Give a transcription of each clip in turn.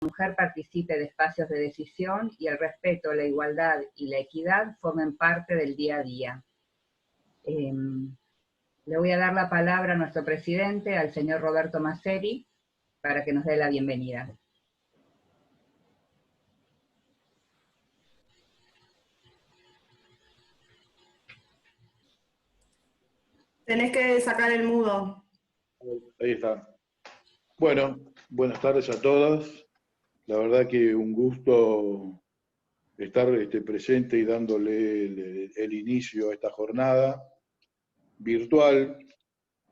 mujer participe de espacios de decisión y el respeto, la igualdad y la equidad formen parte del día a día. Le voy a dar la palabra a nuestro presidente, al señor Roberto Masseri, para que nos dé la bienvenida. Tenés que sacar el mudo. Ahí está. Bueno, buenas tardes a todos. La verdad que un gusto estar presente y dándole el inicio a esta jornada virtual,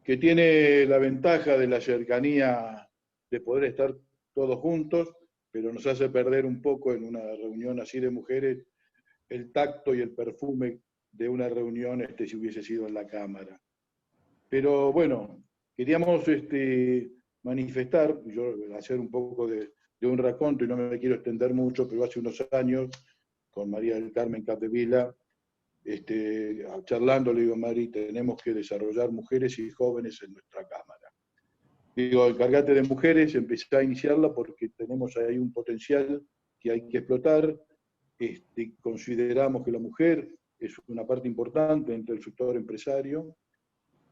que tiene la ventaja de la cercanía de poder estar todos juntos, pero nos hace perder un poco en una reunión así de mujeres el tacto y el perfume de una reunión si hubiese sido en la Cámara. Pero bueno, queríamos manifestar, yo voy a hacer un poco de un raconto y no me quiero extender mucho, pero hace unos años, con María del Carmen Capdevila, charlando, le digo, Mari, tenemos que desarrollar mujeres y jóvenes en nuestra Cámara. Digo, encárgate de mujeres, empecé a iniciarla porque tenemos ahí un potencial que hay que explotar. Consideramos que la mujer es una parte importante dentro del sector empresario.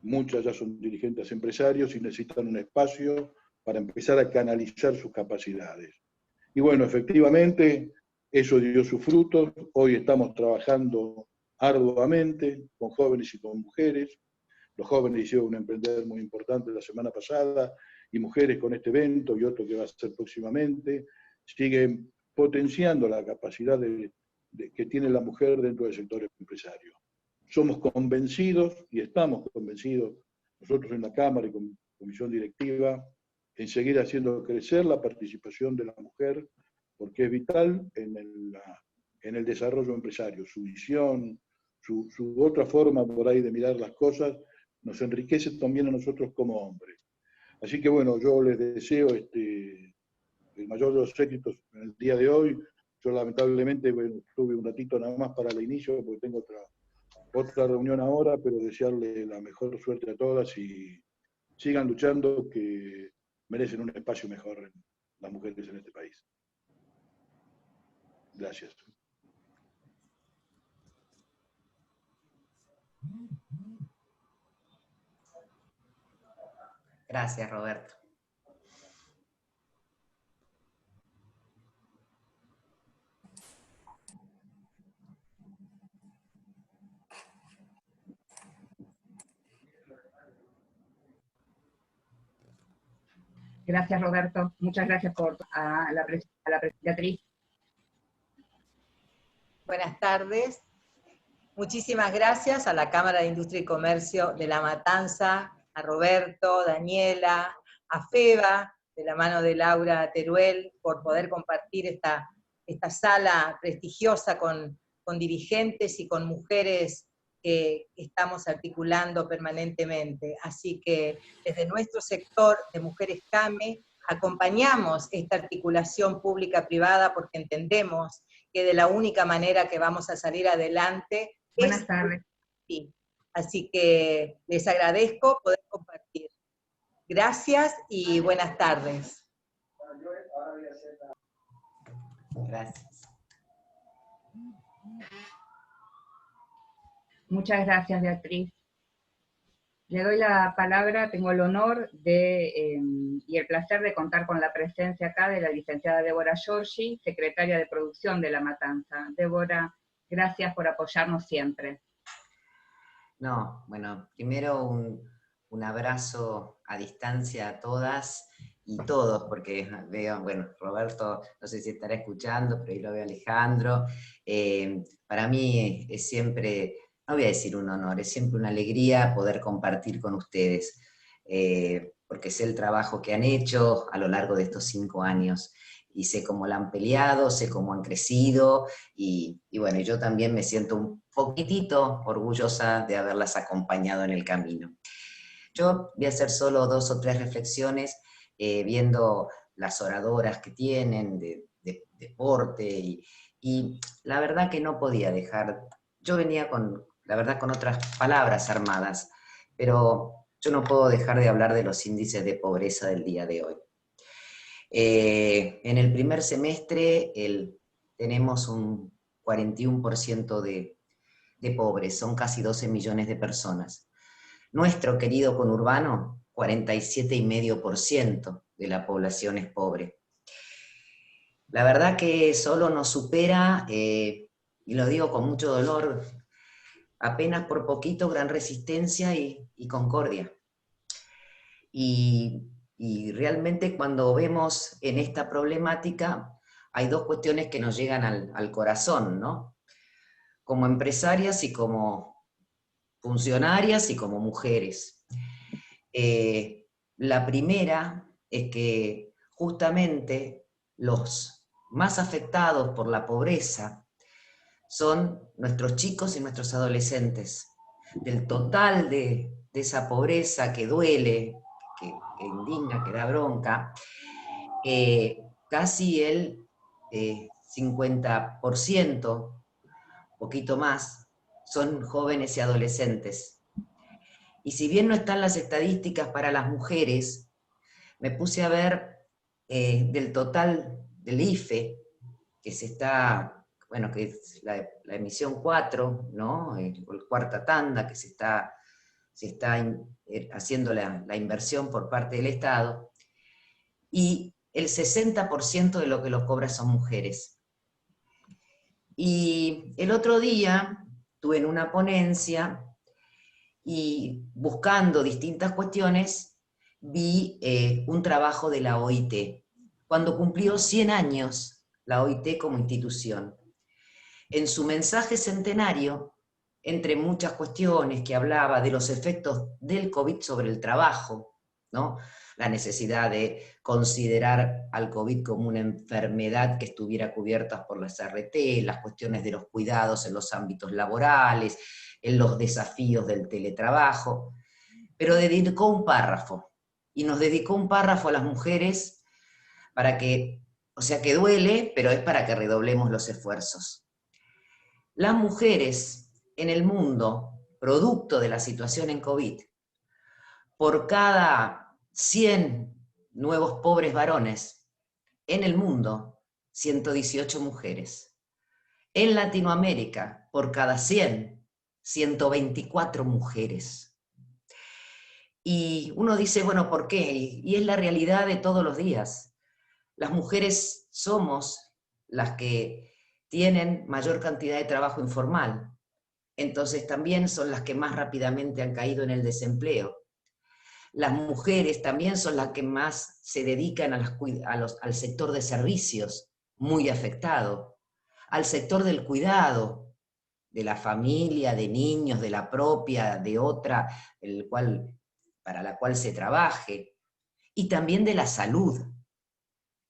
Muchas ya son dirigentes empresarios y necesitan un espacio para empezar a canalizar sus capacidades. Y bueno, efectivamente, eso dio sus frutos. Hoy estamos trabajando arduamente con jóvenes y con mujeres. Los jóvenes hicieron un emprender muy importante la semana pasada, y mujeres con este evento y otro que va a ser próximamente, siguen potenciando la capacidad que tiene la mujer dentro del sector empresario. Somos convencidos, y estamos convencidos, nosotros en la Cámara y con Comisión Directiva, en seguir haciendo crecer la participación de la mujer, porque es vital en el desarrollo empresario. Su visión, su otra forma por ahí de mirar las cosas, nos enriquece también a nosotros como hombres. Así que bueno, yo les deseo el mayor de los éxitos en el día de hoy. Yo lamentablemente tuve un ratito nada más para el inicio, porque tengo otra reunión ahora, pero desearle la mejor suerte a todas y sigan luchando, que merecen un espacio mejor en las mujeres en este país. Gracias. Gracias, Roberto. Gracias, Roberto. Muchas gracias a la Beatriz. Buenas tardes. Muchísimas gracias a la Cámara de Industria y Comercio de La Matanza, a Roberto, Daniela, a FEBA, de la mano de Laura Teruel, por poder compartir esta sala prestigiosa con dirigentes y con mujeres que estamos articulando permanentemente. Así que desde nuestro sector de Mujeres CAME acompañamos esta articulación pública-privada porque entendemos que de la única manera que vamos a salir adelante Buenas tardes. Sí. Así que les agradezco poder compartir. Gracias y buenas tardes. Gracias. Muchas gracias, Beatriz. Le doy la palabra, tengo el honor y el placer de contar con la presencia acá de la licenciada Débora Giorgi, secretaria de Producción de La Matanza. Débora, gracias por apoyarnos siempre. No, bueno, primero un abrazo a distancia a todas y todos, porque veo, bueno, Roberto, no sé si estará escuchando, pero ahí lo veo Alejandro. Para mí es siempre, no voy a decir un honor, es siempre una alegría poder compartir con ustedes, porque sé el trabajo que han hecho a lo largo de estos 5 años, y sé cómo la han peleado, sé cómo han crecido, y bueno, yo también me siento un poquitito orgullosa de haberlas acompañado en el camino. Yo voy a hacer solo 2 o 3 reflexiones, viendo las oradoras que tienen de deporte, y la verdad que no podía dejar, yo venía la verdad con otras palabras armadas, pero yo no puedo dejar de hablar de los índices de pobreza del día de hoy. En el primer semestre tenemos un 41% de pobres, son casi 12 millones de personas. Nuestro querido conurbano, 47,5% de la población es pobre. La verdad que solo nos supera, y lo digo con mucho dolor, apenas por poquito Gran Resistencia y Concordia. Y realmente cuando vemos en esta problemática, hay dos cuestiones que nos llegan al corazón, ¿no? Como empresarias y como funcionarias y como mujeres. La primera es que justamente los más afectados por la pobreza son nuestros chicos y nuestros adolescentes. Del total de esa pobreza que duele, que indigna, que da bronca, casi el 50%, poquito más, son jóvenes y adolescentes. Y si bien no están las estadísticas para las mujeres, me puse a ver del total del IFE, que se está, bueno, que es la emisión 4, ¿no? O el cuarta tanda, que se está haciendo la inversión por parte del Estado, y el 60% de lo que lo cobra son mujeres. Y el otro día estuve en una ponencia y buscando distintas cuestiones, vi un trabajo de la OIT, cuando cumplió 100 años la OIT como institución. En su mensaje centenario, entre muchas cuestiones que hablaba de los efectos del COVID sobre el trabajo, ¿no? La necesidad de considerar al COVID como una enfermedad que estuviera cubierta por la CRT, las cuestiones de los cuidados en los ámbitos laborales, en los desafíos del teletrabajo, pero dedicó un párrafo, y nos dedicó un párrafo a las mujeres para que, o sea que duele, pero es para que redoblemos los esfuerzos. Las mujeres en el mundo, producto de la situación en COVID, por cada 100 nuevos pobres varones, en el mundo, 118 mujeres. En Latinoamérica, por cada 100, 124 mujeres. Y uno dice, bueno, ¿por qué? Y es la realidad de todos los días. Las mujeres somos las que tienen mayor cantidad de trabajo informal, entonces también son las que más rápidamente han caído en el desempleo. Las mujeres también son las que más se dedican al sector de servicios, muy afectado, al sector del cuidado, de la familia, de niños, de la propia, de otra, para la cual se trabaje, y también de la salud,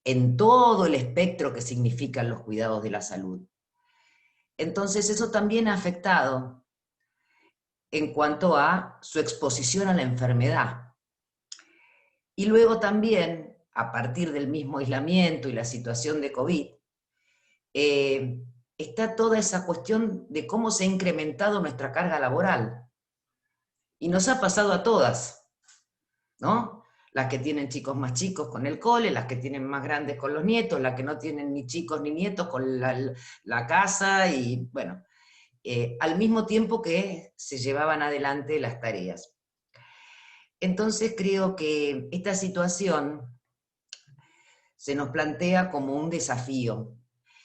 en todo el espectro que significan los cuidados de la salud. Entonces eso también ha afectado en cuanto a su exposición a la enfermedad. Y luego también, a partir del mismo aislamiento y la situación de COVID, está toda esa cuestión de cómo se ha incrementado nuestra carga laboral. Y nos ha pasado a todas, ¿no? Las que tienen chicos más chicos con el cole, las que tienen más grandes con los nietos, las que no tienen ni chicos ni nietos con la casa, y bueno, al mismo tiempo que se llevaban adelante las tareas. Entonces creo que esta situación se nos plantea como un desafío,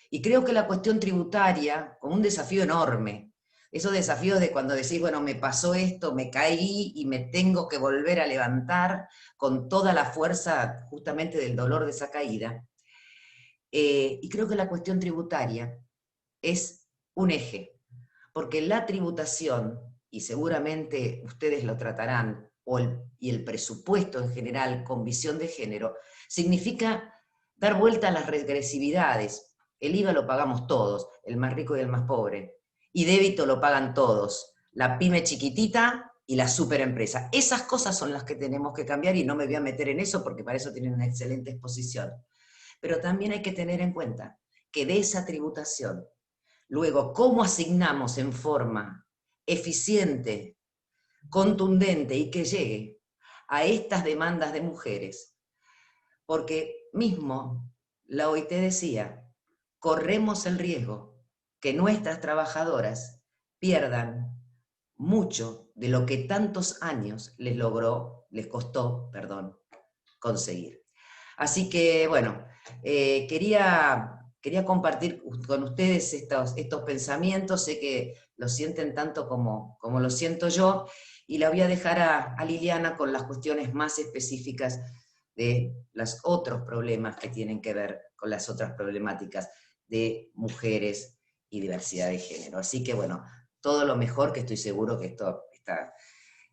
y creo que la cuestión tributaria como un desafío enorme. Esos desafíos de cuando decís, bueno, me pasó esto, me caí y me tengo que volver a levantar con toda la fuerza justamente del dolor de esa caída. Y creo que la cuestión tributaria es un eje, porque la tributación, y seguramente ustedes lo tratarán, y el presupuesto en general con visión de género, significa dar vuelta a las regresividades. El IVA lo pagamos todos, el más rico y el más pobre. Y débito lo pagan todos, la pyme chiquitita y la superempresa. Esas cosas son las que tenemos que cambiar, y no me voy a meter en eso porque para eso tienen una excelente exposición. Pero también hay que tener en cuenta que de esa tributación, luego, cómo asignamos en forma eficiente, contundente y que llegue a estas demandas de mujeres. Porque mismo la OIT decía, corremos el riesgo que nuestras trabajadoras pierdan mucho de lo que tantos años les costó, conseguir. Así que, bueno, quería compartir con ustedes estos pensamientos, sé que los sienten tanto como lo siento yo, y la voy a dejar a Liliana con las cuestiones más específicas de los otros problemas que tienen que ver con las otras problemáticas de mujeres y diversidad de género. Así que, bueno, todo lo mejor, que estoy seguro que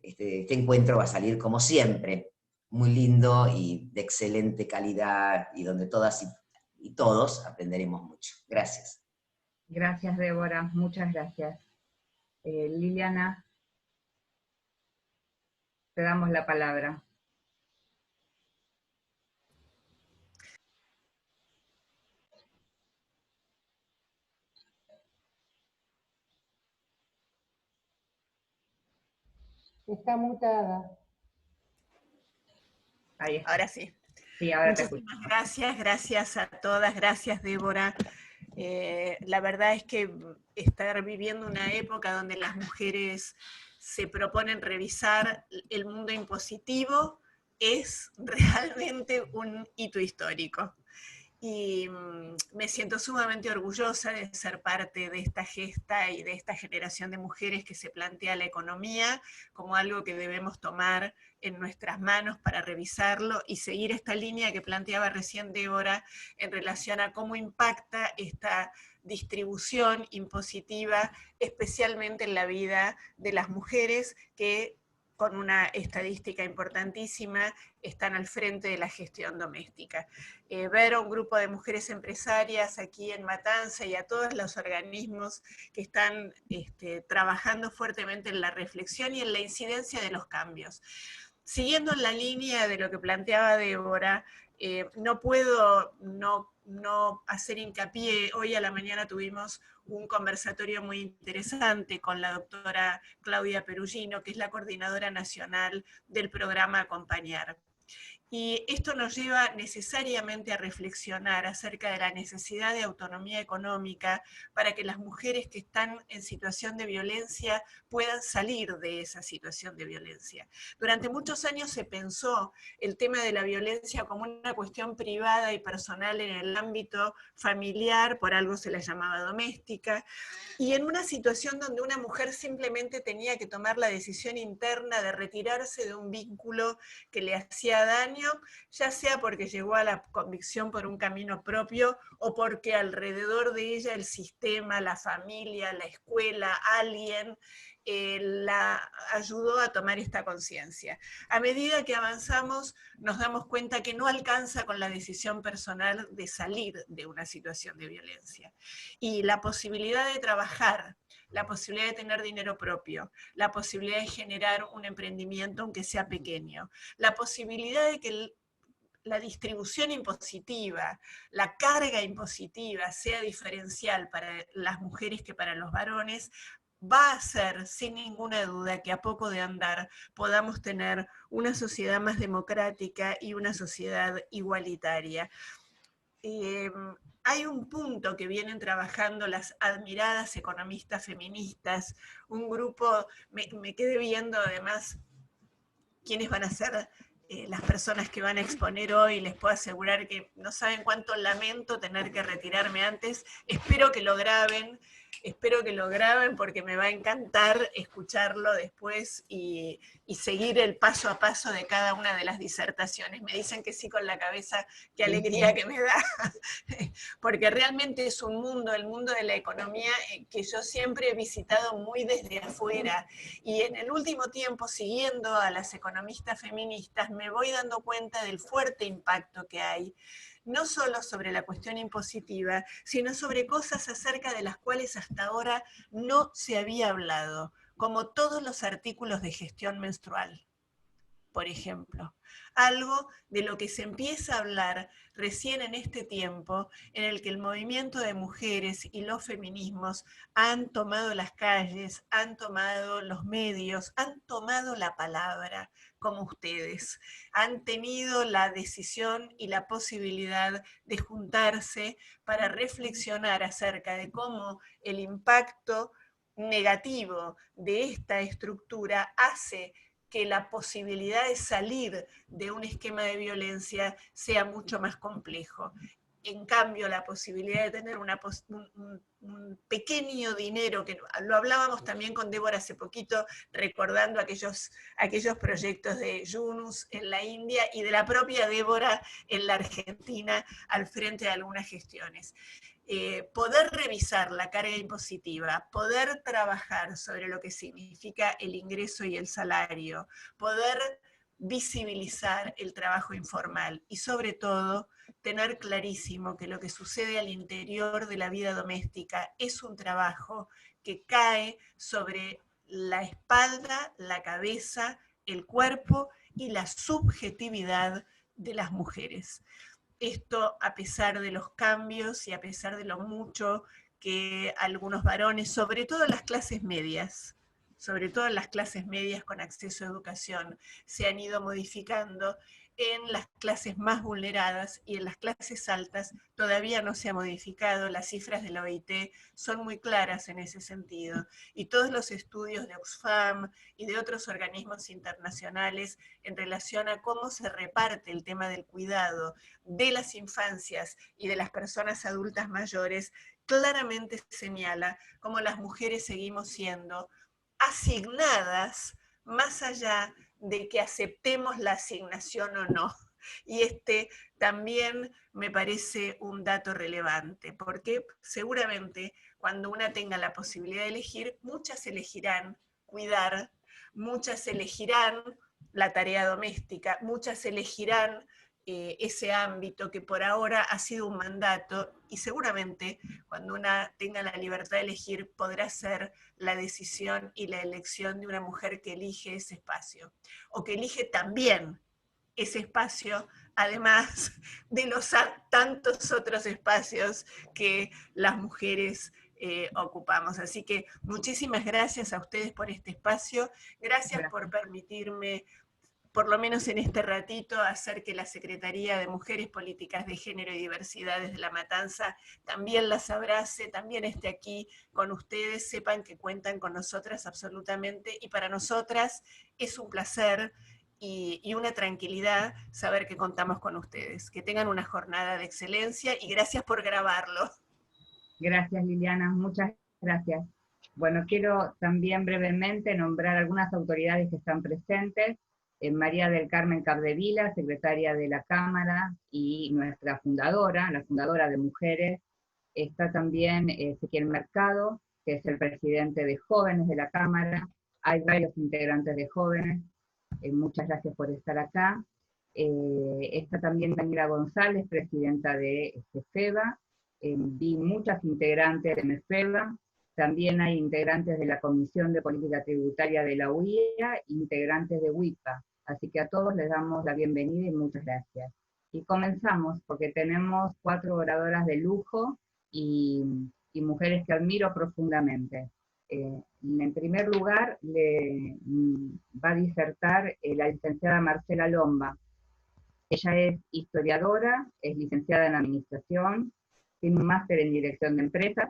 este encuentro va a salir como siempre, muy lindo y de excelente calidad, y donde todas y todos aprenderemos mucho. Gracias. Gracias, Débora, muchas gracias. Liliana, te damos la palabra. Está mutada. Ahí está. Ahora sí. Sí, ahora te escucho. Muchísimas gracias, gracias a todas, gracias Débora. La verdad es que estar viviendo una época donde las mujeres se proponen revisar el mundo impositivo es realmente un hito histórico. Y me siento sumamente orgullosa de ser parte de esta gesta y de esta generación de mujeres que se plantea la economía como algo que debemos tomar en nuestras manos para revisarlo y seguir esta línea que planteaba recién Débora en relación a cómo impacta esta distribución impositiva, especialmente en la vida de las mujeres que, con una estadística importantísima, están al frente de la gestión doméstica. Ver a un grupo de mujeres empresarias aquí en Matanza y a todos los organismos que están trabajando fuertemente en la reflexión y en la incidencia de los cambios. Siguiendo en la línea de lo que planteaba Débora, no puedo no hacer hincapié. Hoy a la mañana tuvimos un conversatorio muy interesante con la doctora Claudia Perugino, que es la coordinadora nacional del programa Acompañar. Y esto nos lleva necesariamente a reflexionar acerca de la necesidad de autonomía económica para que las mujeres que están en situación de violencia puedan salir de esa situación de violencia. Durante muchos años se pensó el tema de la violencia como una cuestión privada y personal en el ámbito familiar, por algo se la llamaba doméstica, y en una situación donde una mujer simplemente tenía que tomar la decisión interna de retirarse de un vínculo que le hacía daño, ya sea porque llegó a la convicción por un camino propio o porque alrededor de ella el sistema, la familia, la escuela, alguien la ayudó a tomar esta conciencia. A medida que avanzamos nos damos cuenta que no alcanza con la decisión personal de salir de una situación de violencia. Y la posibilidad de trabajar, la posibilidad de tener dinero propio, la posibilidad de generar un emprendimiento aunque sea pequeño, la posibilidad de que la distribución impositiva, la carga impositiva sea diferencial para las mujeres que para los varones, va a hacer, sin ninguna duda, que a poco de andar podamos tener una sociedad más democrática y una sociedad igualitaria. Hay un punto que vienen trabajando las admiradas economistas feministas, un grupo, me quedé viendo además quiénes van a ser las personas que van a exponer hoy. Les puedo asegurar que no saben cuánto lamento tener que retirarme antes. Espero que lo graben porque me va a encantar escucharlo después y seguir el paso a paso de cada una de las disertaciones. Me dicen que sí con la cabeza, qué alegría que me da, porque realmente es un mundo, el mundo de la economía, que yo siempre he visitado muy desde afuera, y en el último tiempo, siguiendo a las economistas feministas, me voy dando cuenta del fuerte impacto que hay, no solo sobre la cuestión impositiva, sino sobre cosas acerca de las cuales hasta ahora no se había hablado, como todos los artículos de gestión menstrual. por ejemplo. Algo de lo que se empieza a hablar recién en este tiempo, en el que el movimiento de mujeres y los feminismos han tomado las calles, han tomado los medios, han tomado la palabra, como ustedes. Han tenido la decisión y la posibilidad de juntarse para reflexionar acerca de cómo el impacto negativo de esta estructura hace que la posibilidad de salir de un esquema de violencia sea mucho más complejo. En cambio, la posibilidad de tener un pequeño dinero, que lo hablábamos también con Débora hace poquito, recordando aquellos proyectos de Yunus en la India y de la propia Débora en la Argentina al frente de algunas gestiones. Poder revisar la carga impositiva, poder trabajar sobre lo que significa el ingreso y el salario, poder visibilizar el trabajo informal y sobre todo tener clarísimo que lo que sucede al interior de la vida doméstica es un trabajo que cae sobre la espalda, la cabeza, el cuerpo y la subjetividad de las mujeres. Esto a pesar de los cambios y a pesar de lo mucho que algunos varones, sobre todo las clases medias con acceso a educación, se han ido modificando, en las clases más vulneradas y en las clases altas todavía no se ha modificado. Las cifras de la OIT son muy claras en ese sentido. Y todos los estudios de Oxfam y de otros organismos internacionales en relación a cómo se reparte el tema del cuidado de las infancias y de las personas adultas mayores, claramente señala cómo las mujeres seguimos siendo asignadas más allá de que aceptemos la asignación o no. Y este también me parece un dato relevante, porque seguramente cuando una tenga la posibilidad de elegir, muchas elegirán cuidar, muchas elegirán la tarea doméstica, muchas elegirán ese ámbito que por ahora ha sido un mandato, y seguramente cuando una tenga la libertad de elegir podrá ser la decisión y la elección de una mujer que elige ese espacio, o que elige también ese espacio, además de los tantos otros espacios que las mujeres ocupamos. Así que muchísimas gracias a ustedes por este espacio, gracias por permitirme, por lo menos en este ratito, hacer que la Secretaría de Mujeres, Políticas de Género y Diversidad desde La Matanza también las abrace, también esté aquí con ustedes, sepan que cuentan con nosotras absolutamente, y para nosotras es un placer y una tranquilidad saber que contamos con ustedes. Que tengan una jornada de excelencia y gracias por grabarlo. Gracias, Liliana, muchas gracias. Bueno, quiero también brevemente nombrar algunas autoridades que están presentes. María del Carmen Capdevila, secretaria de la Cámara y nuestra fundadora, la fundadora de Mujeres. Está también Ezequiel Mercado, que es el presidente de Jóvenes de la Cámara. Hay varios integrantes de Jóvenes. Muchas gracias por estar acá. Está también Daniela González, presidenta de FEBA. Vi muchas integrantes de MEFEBA. También hay integrantes de la Comisión de Política Tributaria de la UIA, integrantes de WIPA. Así que a todos les damos la bienvenida y muchas gracias. Y comenzamos, porque tenemos 4 oradoras de lujo y mujeres que admiro profundamente. En primer lugar, va a disertar la licenciada Marcela Lomba. Ella es historiadora, es licenciada en Administración, tiene un máster en Dirección de Empresas,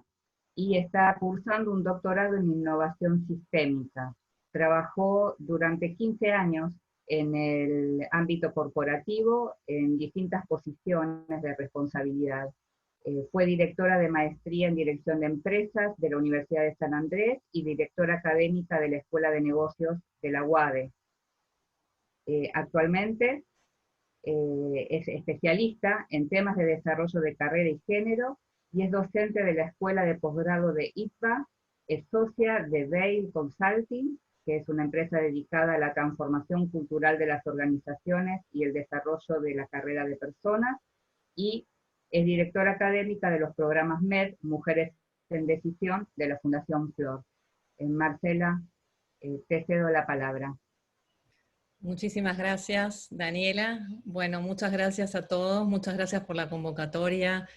y está cursando un doctorado en Innovación Sistémica. Trabajó durante 15 años en el ámbito corporativo, en distintas posiciones de responsabilidad. Fue directora de Maestría en Dirección de Empresas de la Universidad de San Andrés y directora académica de la Escuela de Negocios de la UADE. Actualmente es especialista en temas de desarrollo de carrera y género, y es docente de la Escuela de Posgrado de ITBA, es socia de Vail Consulting, que es una empresa dedicada a la transformación cultural de las organizaciones y el desarrollo de la carrera de personas, y es directora académica de los programas MED, Mujeres en Decisión, de la Fundación Flor. Marcela, te cedo la palabra. Muchísimas gracias, Daniela. Bueno, muchas gracias a todos, muchas gracias por la convocatoria.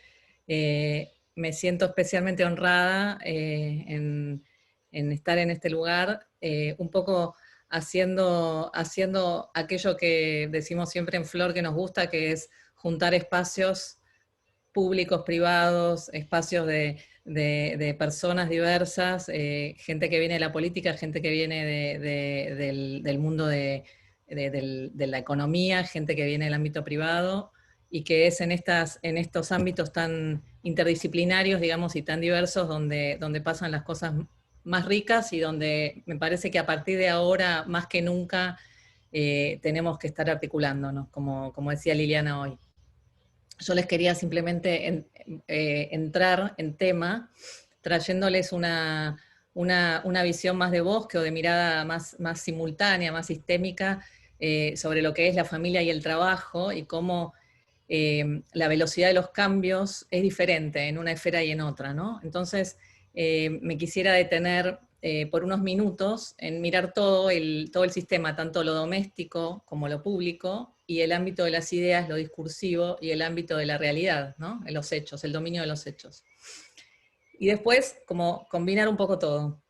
Me siento especialmente honrada en estar en este lugar, un poco haciendo aquello que decimos siempre en Flor que nos gusta, que es juntar espacios públicos, privados, espacios de personas diversas, gente que viene de la política, gente que viene del mundo de la economía, gente que viene del ámbito privado, y que es en estos ámbitos tan interdisciplinarios, digamos, y tan diversos, donde pasan las cosas más ricas y donde me parece que a partir de ahora, más que nunca, tenemos que estar articulándonos, como decía Liliana hoy. Yo les quería simplemente entrar en tema, trayéndoles una visión más de bosque o de mirada más simultánea, más sistémica, sobre lo que es la familia y el trabajo, y cómo la velocidad de los cambios es diferente en una esfera y en otra, ¿no? Entonces, me quisiera detener por unos minutos en mirar todo el sistema, tanto lo doméstico como lo público, y el ámbito de las ideas, lo discursivo, y el ámbito de la realidad, ¿no? En los hechos, el dominio de los hechos. Y después, como combinar un poco todo.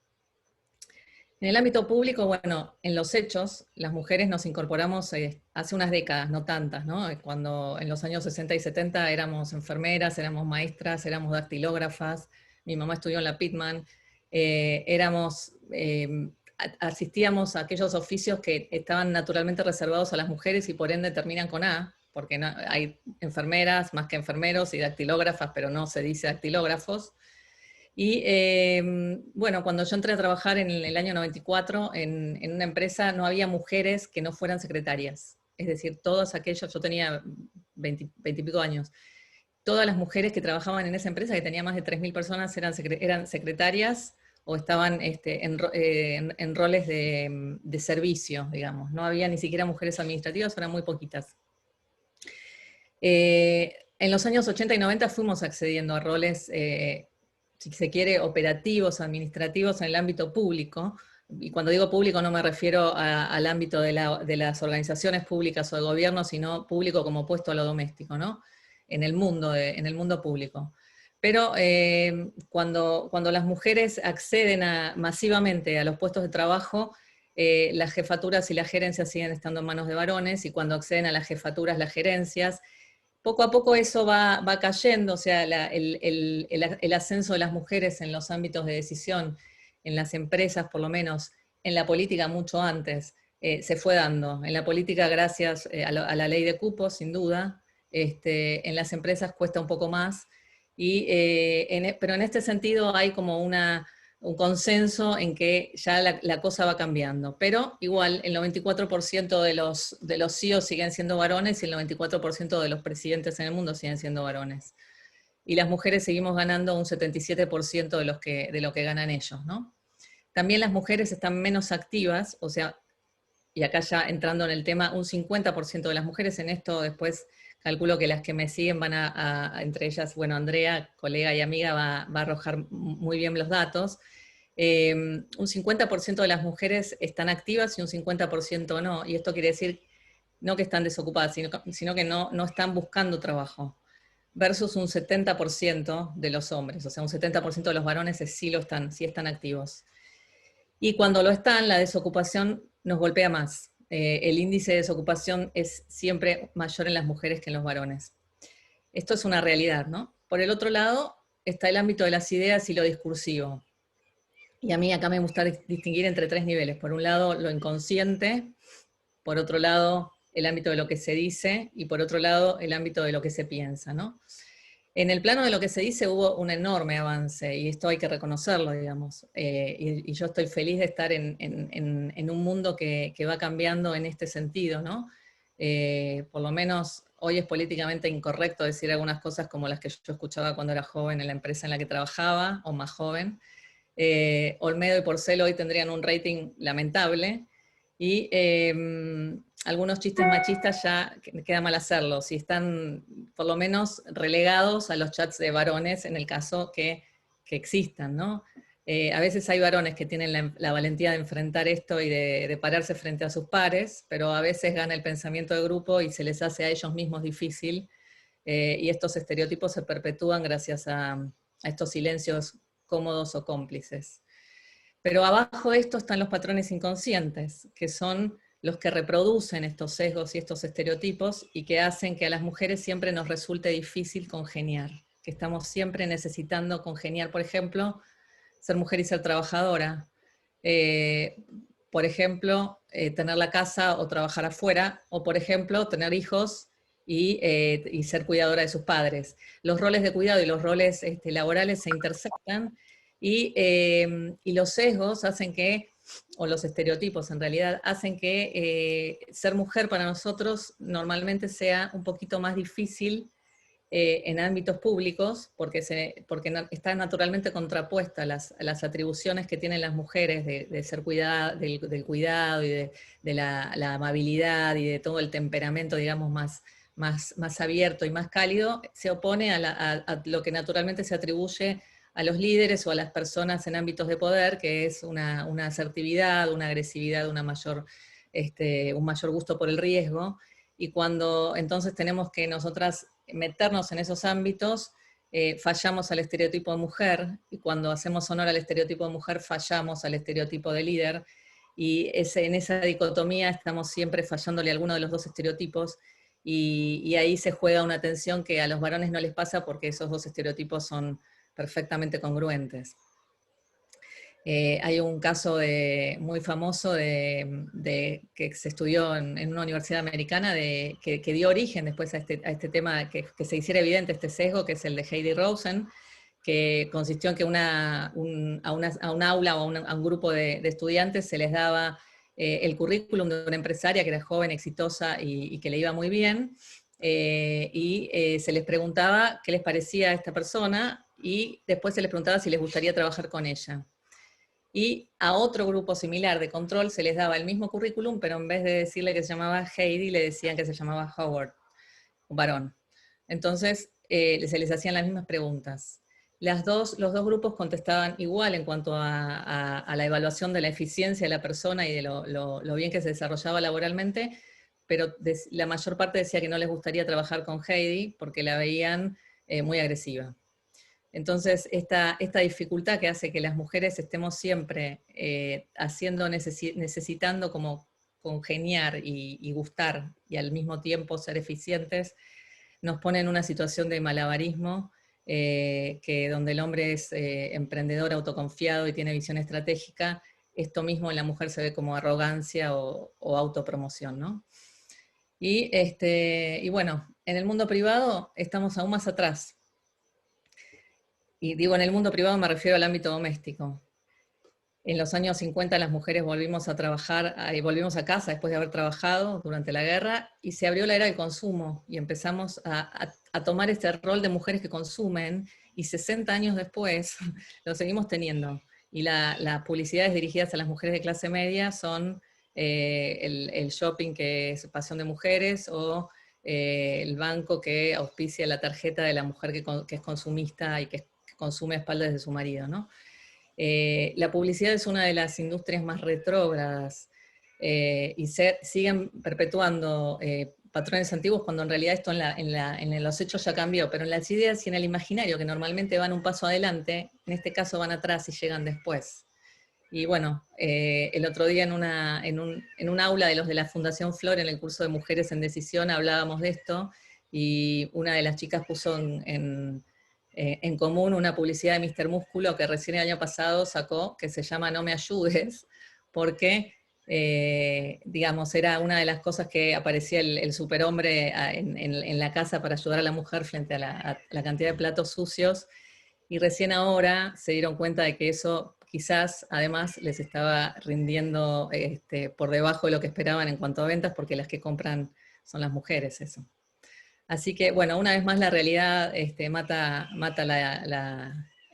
En el ámbito público, bueno, en los hechos, las mujeres nos incorporamos hace unas décadas, no tantas, ¿no? Cuando en los años 60 y 70 éramos enfermeras, éramos maestras, éramos dactilógrafas, mi mamá estudió en la Pitman, asistíamos a aquellos oficios que estaban naturalmente reservados a las mujeres y por ende terminan con A, porque no, hay enfermeras más que enfermeros y dactilógrafas, pero no se dice dactilógrafos. Y bueno, cuando yo entré a trabajar en el año 94 en una empresa, no había mujeres que no fueran secretarias. Es decir, todas aquellas, yo tenía 20 y pico años, todas las mujeres que trabajaban en esa empresa, que tenía más de 3.000 personas, eran secretarias o estaban en roles de servicio, digamos. No había ni siquiera mujeres administrativas, eran muy poquitas. En los años 80 y 90 fuimos accediendo a roles, si se quiere, operativos, administrativos en el ámbito público. Y cuando digo público no me refiero al ámbito de las organizaciones públicas o de gobierno, sino público como opuesto a lo doméstico, ¿no? En el mundo público. Pero cuando las mujeres acceden masivamente a los puestos de trabajo, las jefaturas y las gerencias siguen estando en manos de varones, y cuando acceden a las jefaturas, las gerencias, poco a poco eso va cayendo, o sea, el ascenso de las mujeres en los ámbitos de decisión, en las empresas por lo menos, en la política mucho antes, se fue dando. En la política gracias a la ley de cupos, sin duda, en las empresas cuesta un poco más, pero en este sentido hay como un consenso en que ya la cosa va cambiando. Pero igual el 94% de los CEOs siguen siendo varones y el 94% de los presidentes en el mundo siguen siendo varones. Y las mujeres seguimos ganando un 77% de lo que ganan ellos, ¿no? También las mujeres están menos activas, o sea, y acá ya entrando en el tema, un 50% de las mujeres en esto, después calculo que las que me siguen van entre ellas, bueno, Andrea, colega y amiga, va a arrojar muy bien los datos. Un 50% de las mujeres están activas y un 50% no, y esto quiere decir no que están desocupadas, sino que no están buscando trabajo, versus un 70% de los hombres, o sea, un 70% de los varones sí están activos. Y cuando lo están, la desocupación nos golpea más. El índice de desocupación es siempre mayor en las mujeres que en los varones. Esto es una realidad, ¿no? Por el otro lado, está el ámbito de las ideas y lo discursivo. Y a mí acá me gusta distinguir entre tres niveles. Por un lado, lo inconsciente, por otro lado, el ámbito de lo que se dice, y por otro lado, el ámbito de lo que se piensa, ¿no? En el plano de lo que se dice hubo un enorme avance, y esto hay que reconocerlo, digamos. Y yo estoy feliz de estar en un mundo que va cambiando en este sentido, ¿no? Por lo menos hoy es políticamente incorrecto decir algunas cosas como las que yo escuchaba cuando era joven en la empresa en la que trabajaba, o más joven. Olmedo y Porcel hoy tendrían un rating lamentable, y algunos chistes machistas ya queda mal hacerlos, y están por lo menos relegados a los chats de varones en el caso que existan, ¿no? A veces hay varones que tienen la valentía de enfrentar esto y de pararse frente a sus pares, pero a veces gana el pensamiento de grupo y se les hace a ellos mismos difícil, y estos estereotipos se perpetúan gracias a estos silencios cómodos o cómplices. Pero abajo de esto están los patrones inconscientes, que son los que reproducen estos sesgos y estos estereotipos y que hacen que a las mujeres siempre nos resulte difícil congeniar, que estamos siempre necesitando congeniar, por ejemplo, ser mujer y ser trabajadora. Por ejemplo, tener la casa o trabajar afuera, o por ejemplo, tener hijos y ser cuidadora de sus padres. Los roles de cuidado y los roles laborales se intersectan y los sesgos hacen que, o los estereotipos en realidad, hacen que ser mujer para nosotros normalmente sea un poquito más difícil en ámbitos públicos, porque está naturalmente contrapuesta a las atribuciones que tienen las mujeres de ser del cuidado y de la amabilidad y de todo el temperamento, digamos, más abierto y más cálido, se opone a lo que naturalmente se atribuye a los líderes o a las personas en ámbitos de poder, que es una asertividad, una agresividad, un mayor gusto por el riesgo. Y cuando entonces tenemos que nosotras meternos en esos ámbitos, fallamos al estereotipo de mujer, y cuando hacemos honor al estereotipo de mujer, fallamos al estereotipo de líder, y en esa dicotomía estamos siempre fallándole a alguno de los dos estereotipos, y ahí se juega una tensión que a los varones no les pasa porque esos dos estereotipos son perfectamente congruentes. Hay un caso muy famoso que se estudió en una universidad americana que dio origen después a este tema, que se hiciera evidente este sesgo, que es el de Heidi Rosen, que consistió en que a un aula o a un grupo de estudiantes se les daba el currículum de una empresaria que era joven, exitosa y que le iba muy bien, se les preguntaba qué les parecía a esta persona, y después se les preguntaba si les gustaría trabajar con ella. Y a otro grupo similar de control se les daba el mismo currículum, pero en vez de decirle que se llamaba Heidi, le decían que se llamaba Howard, un varón. Entonces se les hacían las mismas preguntas. Los dos grupos contestaban igual en cuanto a la evaluación de la eficiencia de la persona y de lo bien que se desarrollaba laboralmente, pero la mayor parte decía que no les gustaría trabajar con Heidi porque la veían muy agresiva. Entonces, esta dificultad que hace que las mujeres estemos siempre necesitando como congeniar y gustar, y al mismo tiempo ser eficientes, nos pone en una situación de malabarismo, donde el hombre es emprendedor, autoconfiado y tiene visión estratégica. Esto mismo en la mujer se ve como arrogancia o autopromoción, ¿no? Y bueno, en el mundo privado estamos aún más atrás. Y digo, en el mundo privado me refiero al ámbito doméstico. En los años 50 las mujeres volvimos a trabajar, volvimos a casa después de haber trabajado durante la guerra, y se abrió la era del consumo, y empezamos a tomar este rol de mujeres que consumen, y 60 años después lo seguimos teniendo. Y las publicidades dirigidas a las mujeres de clase media son el shopping, que es pasión de mujeres, o el banco que auspicia la tarjeta de la mujer que es consumista y que consume a espaldas de su marido, ¿no? La publicidad es una de las industrias más retrógradas, y siguen perpetuando patrones antiguos, cuando en realidad esto en los hechos ya cambió, pero en las ideas y en el imaginario, que normalmente van un paso adelante, en este caso van atrás y llegan después. Y bueno, el otro día en un aula de los de la Fundación Flor, en el curso de Mujeres en Decisión, hablábamos de esto, y una de las chicas puso en común una publicidad de Mr. Músculo que recién el año pasado sacó, que se llama No me ayudes, porque, digamos, era una de las cosas que aparecía el superhombre en la casa para ayudar a la mujer frente a la cantidad de platos sucios, y recién ahora se dieron cuenta de que eso quizás además les estaba rindiendo por debajo de lo que esperaban en cuanto a ventas, porque las que compran son las mujeres, eso. Así que, bueno, una vez más la realidad mata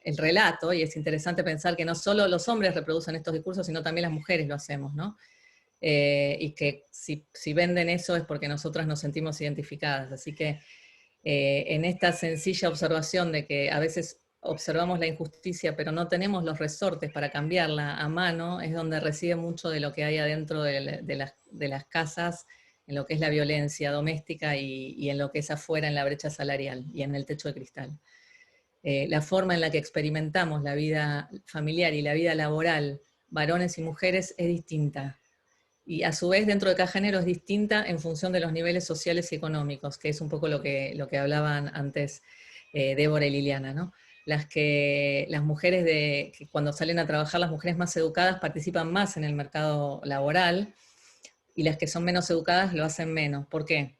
el relato, y es interesante pensar que no solo los hombres reproducen estos discursos, sino también las mujeres lo hacemos, ¿no? Y que si venden eso es porque nosotras nos sentimos identificadas. Así que en esta sencilla observación de que a veces observamos la injusticia, pero no tenemos los resortes para cambiarla a mano, es donde reside mucho de lo que hay adentro de las casas, en lo que es la violencia doméstica y en lo que es afuera en la brecha salarial y en el techo de cristal. La forma en la que experimentamos la vida familiar y la vida laboral, varones y mujeres, es distinta. Y a su vez, dentro de cada género es distinta en función de los niveles sociales y económicos, que es un poco lo que hablaban antes Débora y Liliana, ¿no? Las mujeres que cuando salen a trabajar, las mujeres más educadas participan más en el mercado laboral, y las que son menos educadas lo hacen menos. ¿Por qué?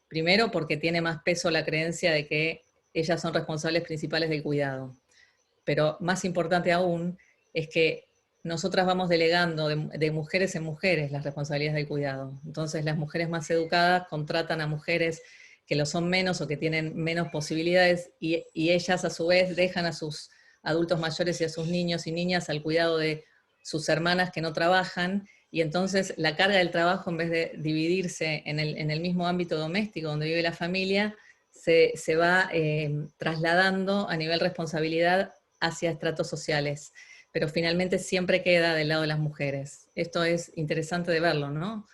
Primero, porque tiene más peso la creencia de que ellas son responsables principales del cuidado. Pero más importante aún es que nosotras vamos delegando de mujeres en mujeres las responsabilidades del cuidado. Entonces las mujeres más educadas contratan a mujeres que lo son menos o que tienen menos posibilidades, y ellas a su vez dejan a sus adultos mayores y a sus niños y niñas al cuidado de sus hermanas que no trabajan, y entonces la carga del trabajo, en vez de dividirse en el mismo ámbito doméstico donde vive la familia, se va trasladando a nivel responsabilidad hacia estratos sociales, pero finalmente siempre queda del lado de las mujeres. Esto es interesante de verlo, ¿no?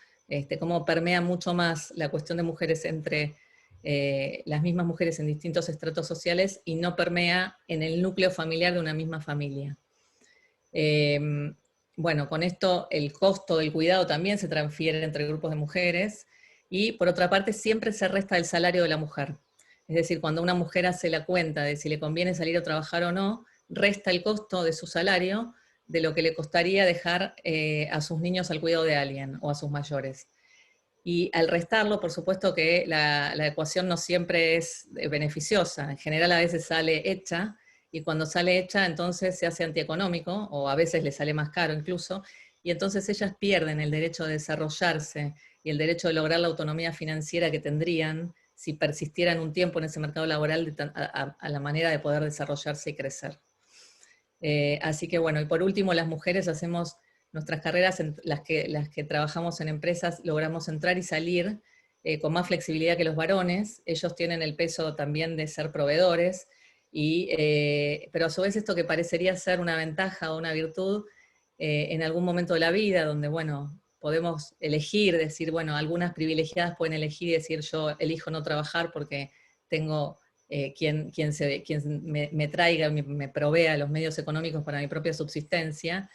Cómo permea mucho más la cuestión de mujeres entre las mismas mujeres en distintos estratos sociales, y no permea en el núcleo familiar de una misma familia. Bueno, con esto el costo del cuidado también se transfiere entre grupos de mujeres, y por otra parte siempre se resta el salario de la mujer. Es decir, cuando una mujer hace la cuenta de si le conviene salir a trabajar o no, resta el costo de su salario de lo que le costaría dejar a sus niños al cuidado de alguien o a sus mayores. Y al restarlo, por supuesto que la ecuación no siempre es beneficiosa. En general a veces sale hecha, y cuando sale hecha entonces se hace antieconómico, o a veces le sale más caro incluso, y entonces ellas pierden el derecho de desarrollarse y el derecho de lograr la autonomía financiera que tendrían si persistieran un tiempo en ese mercado laboral a la manera de poder desarrollarse y crecer. Así que bueno, y por último, las mujeres hacemos nuestras carreras, las que trabajamos en empresas, logramos entrar y salir con más flexibilidad que los varones. Ellos tienen el peso también de ser proveedores, pero a su vez esto que parecería ser una ventaja o una virtud, en algún momento de la vida, donde bueno, podemos elegir, decir, bueno, algunas privilegiadas pueden elegir y decir, yo elijo no trabajar porque tengo quien me traiga, me provea los medios económicos para mi propia subsistencia,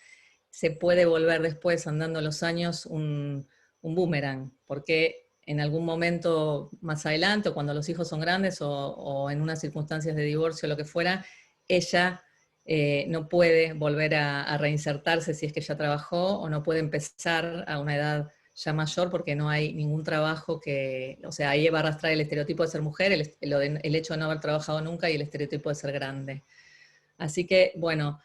se puede volver después, andando los años, un boomerang, porque en algún momento más adelante, o cuando los hijos son grandes, o en unas circunstancias de divorcio o lo que fuera, ella no puede volver a reinsertarse si es que ya trabajó, o no puede empezar a una edad ya mayor porque no hay ningún trabajo o sea, ahí va a arrastrar el estereotipo de ser mujer, el hecho de no haber trabajado nunca, y el estereotipo de ser grande. Así que, bueno,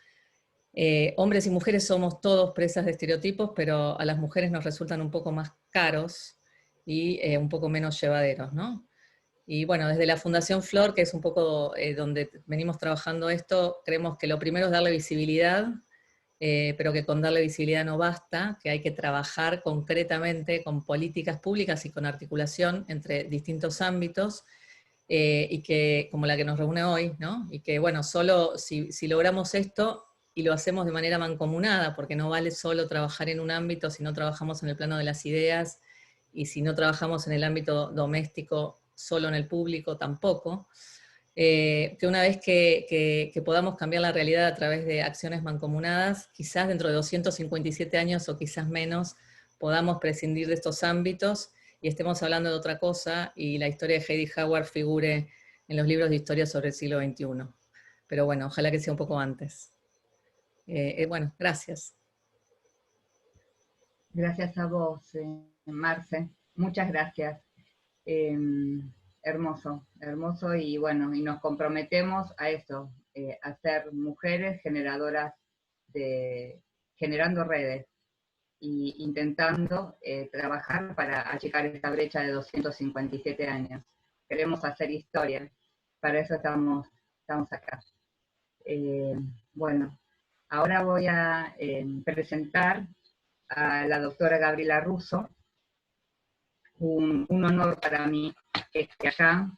hombres y mujeres somos todos presas de estereotipos, pero a las mujeres nos resultan un poco más caros y un poco menos llevaderos, ¿no? Y bueno, desde la Fundación Flor, que es un poco donde venimos trabajando esto, creemos que lo primero es darle visibilidad, pero que con darle visibilidad no basta, que hay que trabajar concretamente con políticas públicas y con articulación entre distintos ámbitos, y que, como la que nos reúne hoy, ¿no? Y que bueno, solo si logramos esto, y lo hacemos de manera mancomunada, porque no vale solo trabajar en un ámbito si no trabajamos en el plano de las ideas, y si no trabajamos en el ámbito doméstico, solo en el público tampoco, que una vez que podamos cambiar la realidad a través de acciones mancomunadas, quizás dentro de 257 años o quizás menos, podamos prescindir de estos ámbitos y estemos hablando de otra cosa, y la historia de Heidi Howard figure en los libros de historia sobre el siglo XXI. Pero bueno, ojalá que sea un poco antes. Bueno, gracias. Gracias a vos, Marce. Muchas gracias. Hermoso, hermoso, y bueno, y nos comprometemos a eso, a ser mujeres generadoras generando redes, e intentando trabajar para achicar esta brecha de 257 años. Queremos hacer historia, para eso estamos acá. Bueno, ahora voy a presentar a la doctora Gabriela Russo. Un honor para mí que esté acá.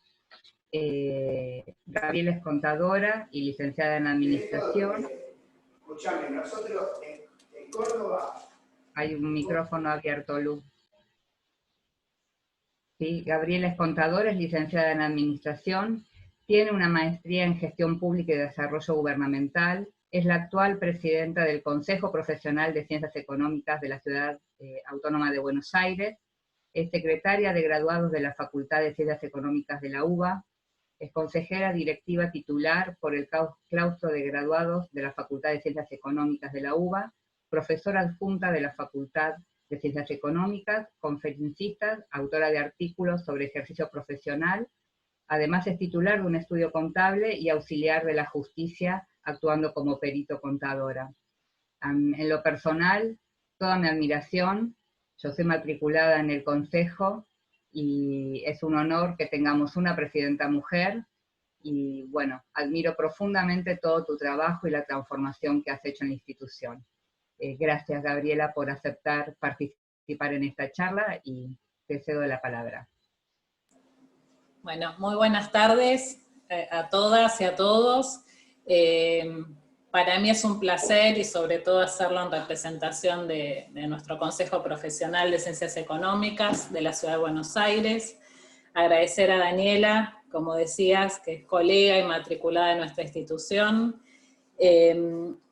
Gabriela es contadora y licenciada en Administración. Escuchame, nosotros en Córdoba... Hay un micrófono abierto, Lu. Sí, Gabriela es contadora, es licenciada en Administración, tiene una maestría en Gestión Pública y Desarrollo Gubernamental, es la actual presidenta del Consejo Profesional de Ciencias Económicas de la Ciudad Autónoma de Buenos Aires, es secretaria de graduados de la Facultad de Ciencias Económicas de la UBA, es consejera directiva titular por el claustro de graduados de la Facultad de Ciencias Económicas de la UBA, profesora adjunta de la Facultad de Ciencias Económicas, conferencista, autora de artículos sobre ejercicio profesional, además es titular de un estudio contable y auxiliar de la justicia, actuando como perito contadora. En lo personal, toda mi admiración, yo soy matriculada en el Consejo, y es un honor que tengamos una presidenta mujer, y bueno, admiro profundamente todo tu trabajo y la transformación que has hecho en la institución. Gracias, Gabriela, por aceptar participar en esta charla, y te cedo la palabra. Bueno, muy buenas tardes a todas y a todos. Para mí es un placer, y sobre todo hacerlo en representación de nuestro Consejo Profesional de Ciencias Económicas de la Ciudad de Buenos Aires. Agradecer a Daniela, como decías, que es colega y matriculada de nuestra institución,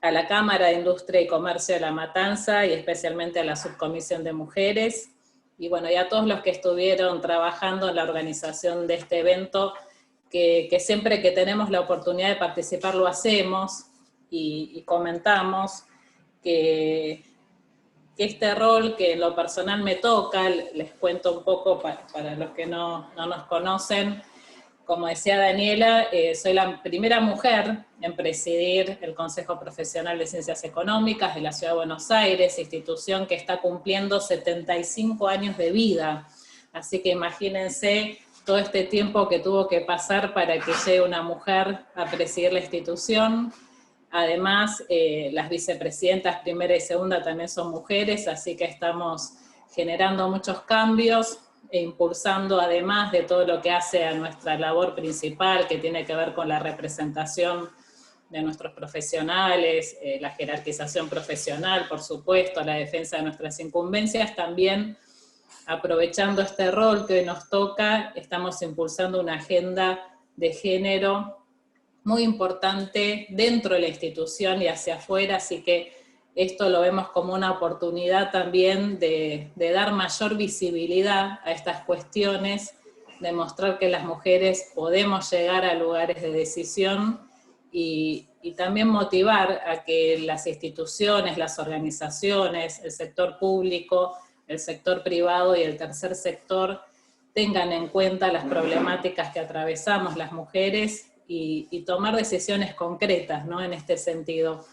a la Cámara de Industria y Comercio de La Matanza, y especialmente a la Subcomisión de Mujeres, y bueno, y a todos los que estuvieron trabajando en la organización de este evento, que siempre que tenemos la oportunidad de participar lo hacemos, y comentamos que este rol que en lo personal me toca, les cuento un poco para los que no nos conocen. Como decía Daniela, soy la primera mujer en presidir el Consejo Profesional de Ciencias Económicas de la Ciudad de Buenos Aires, institución que está cumpliendo 75 años de vida. Así que imagínense todo este tiempo que tuvo que pasar para que llegue una mujer a presidir la institución. Además, las vicepresidentas primera y segunda también son mujeres, así que estamos generando muchos cambios e impulsando, además de todo lo que hace a nuestra labor principal, que tiene que ver con la representación de nuestros profesionales, la jerarquización profesional, por supuesto, la defensa de nuestras incumbencias, también aprovechando este rol que hoy nos toca, estamos impulsando una agenda de género muy importante dentro de la institución y hacia afuera, así que esto lo vemos como una oportunidad también de dar mayor visibilidad a estas cuestiones, de mostrar que las mujeres podemos llegar a lugares de decisión, y también motivar a que las instituciones, las organizaciones, el sector público, el sector privado y el tercer sector tengan en cuenta las problemáticas que atravesamos las mujeres y tomar decisiones concretas, ¿no?, en este sentido.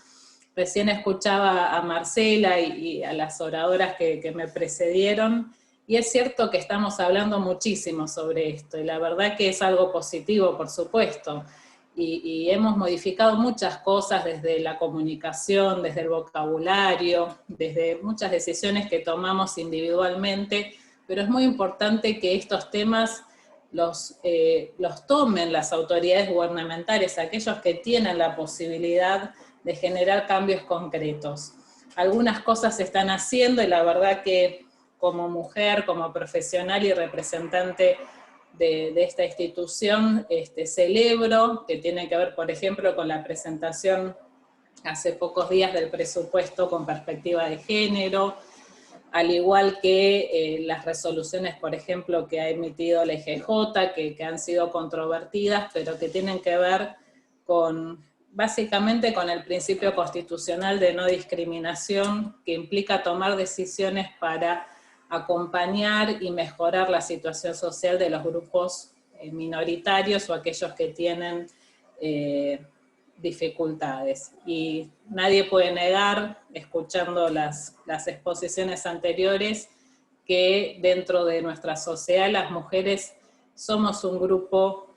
Recién escuchaba a Marcela y a las oradoras que me precedieron, y es cierto que estamos hablando muchísimo sobre esto, y la verdad que es algo positivo, por supuesto, y hemos modificado muchas cosas desde la comunicación, desde el vocabulario, desde muchas decisiones que tomamos individualmente, pero es muy importante que estos temas los tomen las autoridades gubernamentales, aquellos que tienen la posibilidad de generar cambios concretos. Algunas cosas se están haciendo, y la verdad que como mujer, como profesional y representante de esta institución, celebro, que tiene que ver, por ejemplo, con la presentación hace pocos días del presupuesto con perspectiva de género, al igual que las resoluciones, por ejemplo, que ha emitido la EGJ, que han sido controvertidas, pero que tienen que ver básicamente con el principio constitucional de no discriminación, que implica tomar decisiones para acompañar y mejorar la situación social de los grupos minoritarios o aquellos que tienen dificultades. Y nadie puede negar, escuchando las exposiciones anteriores, que dentro de nuestra sociedad las mujeres somos un grupo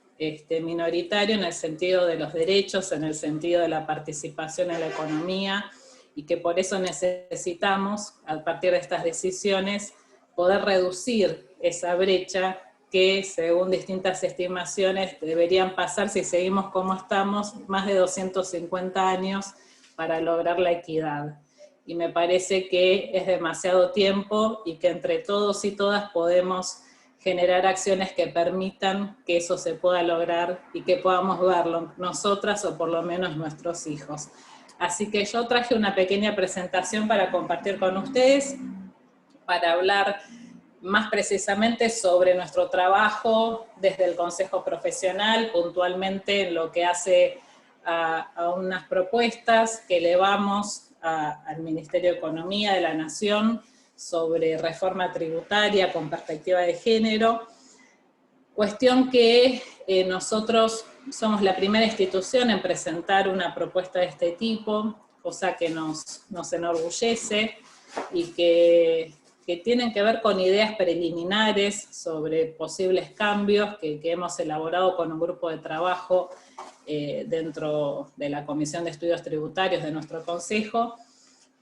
minoritario en el sentido de los derechos, en el sentido de la participación en la economía, y que por eso necesitamos, a partir de estas decisiones, poder reducir esa brecha que según distintas estimaciones deberían pasar, si seguimos como estamos, más de 250 años para lograr la equidad. Y me parece que es demasiado tiempo y que entre todos y todas podemos generar acciones que permitan que eso se pueda lograr y que podamos verlo nosotras o por lo menos nuestros hijos. Así que yo traje una pequeña presentación para compartir con ustedes, para hablar más precisamente sobre nuestro trabajo desde el Consejo Profesional, puntualmente en lo que hace a unas propuestas que elevamos al Ministerio de Economía de la Nación sobre reforma tributaria con perspectiva de género, cuestión que nosotros somos la primera institución en presentar una propuesta de este tipo, cosa que nos enorgullece y que tienen que ver con ideas preliminares sobre posibles cambios que hemos elaborado con un grupo de trabajo dentro de la Comisión de Estudios Tributarios de nuestro Consejo,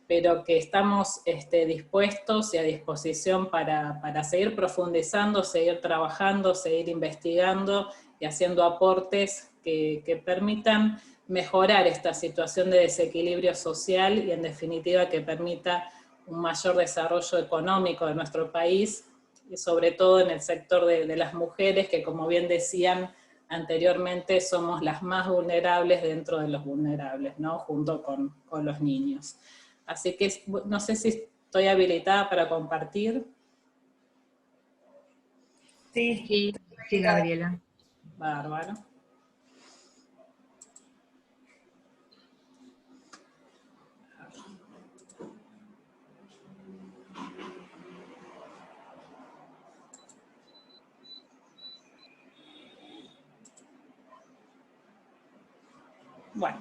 pero que estamos dispuestos y a disposición para seguir profundizando, seguir trabajando, seguir investigando y haciendo aportes que permitan mejorar esta situación de desequilibrio social y en definitiva que permita un mayor desarrollo económico de nuestro país, y sobre todo en el sector de las mujeres, que como bien decían anteriormente, somos las más vulnerables dentro de los vulnerables, ¿no? Junto con los niños. Así que no sé si estoy habilitada para compartir. Sí, sí, Gabriela. Bárbaro. Bueno.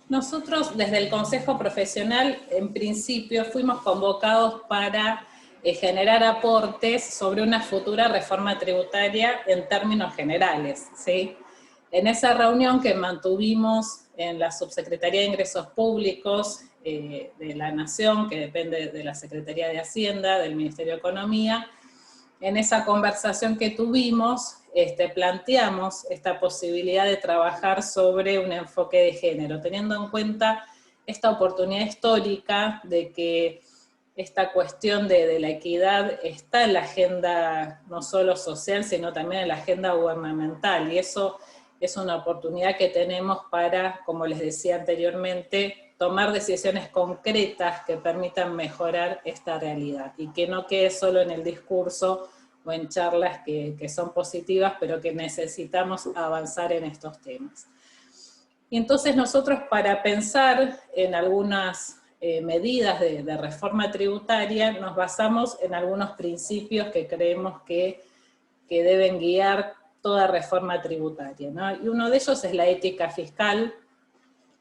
Nosotros desde el Consejo Profesional, en principio, fuimos convocados para generar aportes sobre una futura reforma tributaria en términos generales, ¿sí? En esa reunión que mantuvimos en la Subsecretaría de Ingresos Públicos de la Nación, que depende de la Secretaría de Hacienda, del Ministerio de Economía, en esa conversación que tuvimos, planteamos esta posibilidad de trabajar sobre un enfoque de género, teniendo en cuenta esta oportunidad histórica de que esta cuestión de la equidad está en la agenda no solo social, sino también en la agenda gubernamental, y eso es una oportunidad que tenemos para, como les decía anteriormente, tomar decisiones concretas que permitan mejorar esta realidad, y que no quede solo en el discurso o en charlas que son positivas, pero que necesitamos avanzar en estos temas. Y entonces nosotros, para pensar en algunas medidas de reforma tributaria, nos basamos en algunos principios que creemos que deben guiar toda reforma tributaria, ¿no? Y uno de ellos es la ética fiscal,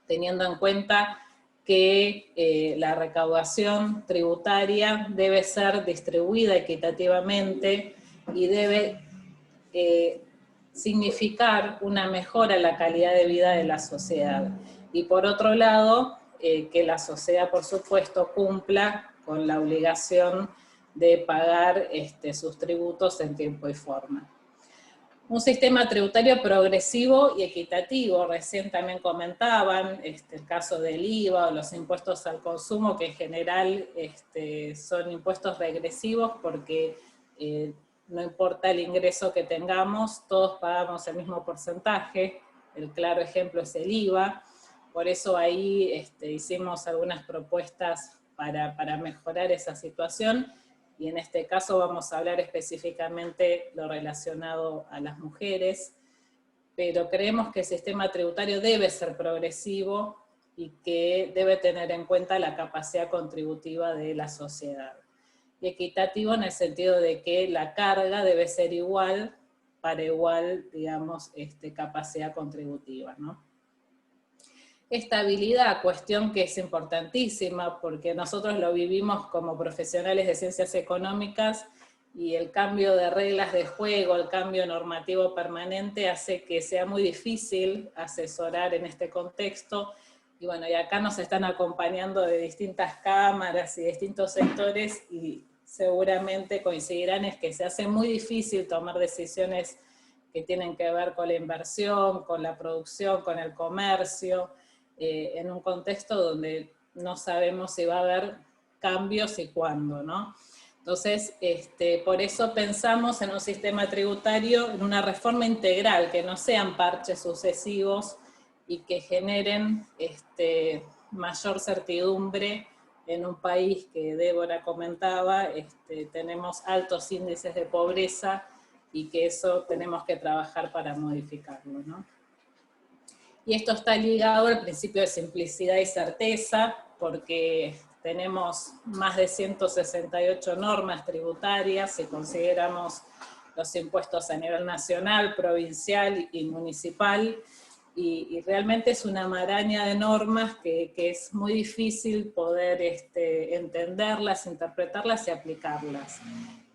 teniendo en cuenta que la recaudación tributaria debe ser distribuida equitativamente y debe significar una mejora en la calidad de vida de la sociedad. Y por otro lado, que la sociedad, por supuesto, cumpla con la obligación de pagar sus tributos en tiempo y forma. Un sistema tributario progresivo y equitativo, recién también comentaban el caso del IVA o los impuestos al consumo, que en general son impuestos regresivos porque no importa el ingreso que tengamos, todos pagamos el mismo porcentaje. El claro ejemplo es el IVA, por eso ahí hicimos algunas propuestas para mejorar esa situación, y en este caso vamos a hablar específicamente lo relacionado a las mujeres, pero creemos que el sistema tributario debe ser progresivo y que debe tener en cuenta la capacidad contributiva de la sociedad. Y equitativo en el sentido de que la carga debe ser igual para igual, digamos, capacidad contributiva, ¿no? Estabilidad, cuestión que es importantísima porque nosotros lo vivimos como profesionales de ciencias económicas, y el cambio de reglas de juego, el cambio normativo permanente hace que sea muy difícil asesorar en este contexto. Y bueno, y acá nos están acompañando de distintas cámaras y distintos sectores, y seguramente coincidirán, es que se hace muy difícil tomar decisiones que tienen que ver con la inversión, con la producción, con el comercio, en un contexto donde no sabemos si va a haber cambios y cuándo, ¿no? Entonces, por eso pensamos en un sistema tributario, en una reforma integral, que no sean parches sucesivos y que generen mayor certidumbre en un país que Débora comentaba, tenemos altos índices de pobreza y que eso tenemos que trabajar para modificarlo, ¿no? Y esto está ligado al principio de simplicidad y certeza, porque tenemos más de 168 normas tributarias, si consideramos los impuestos a nivel nacional, provincial y municipal, y realmente es una maraña de normas que es muy difícil poder entenderlas, interpretarlas y aplicarlas.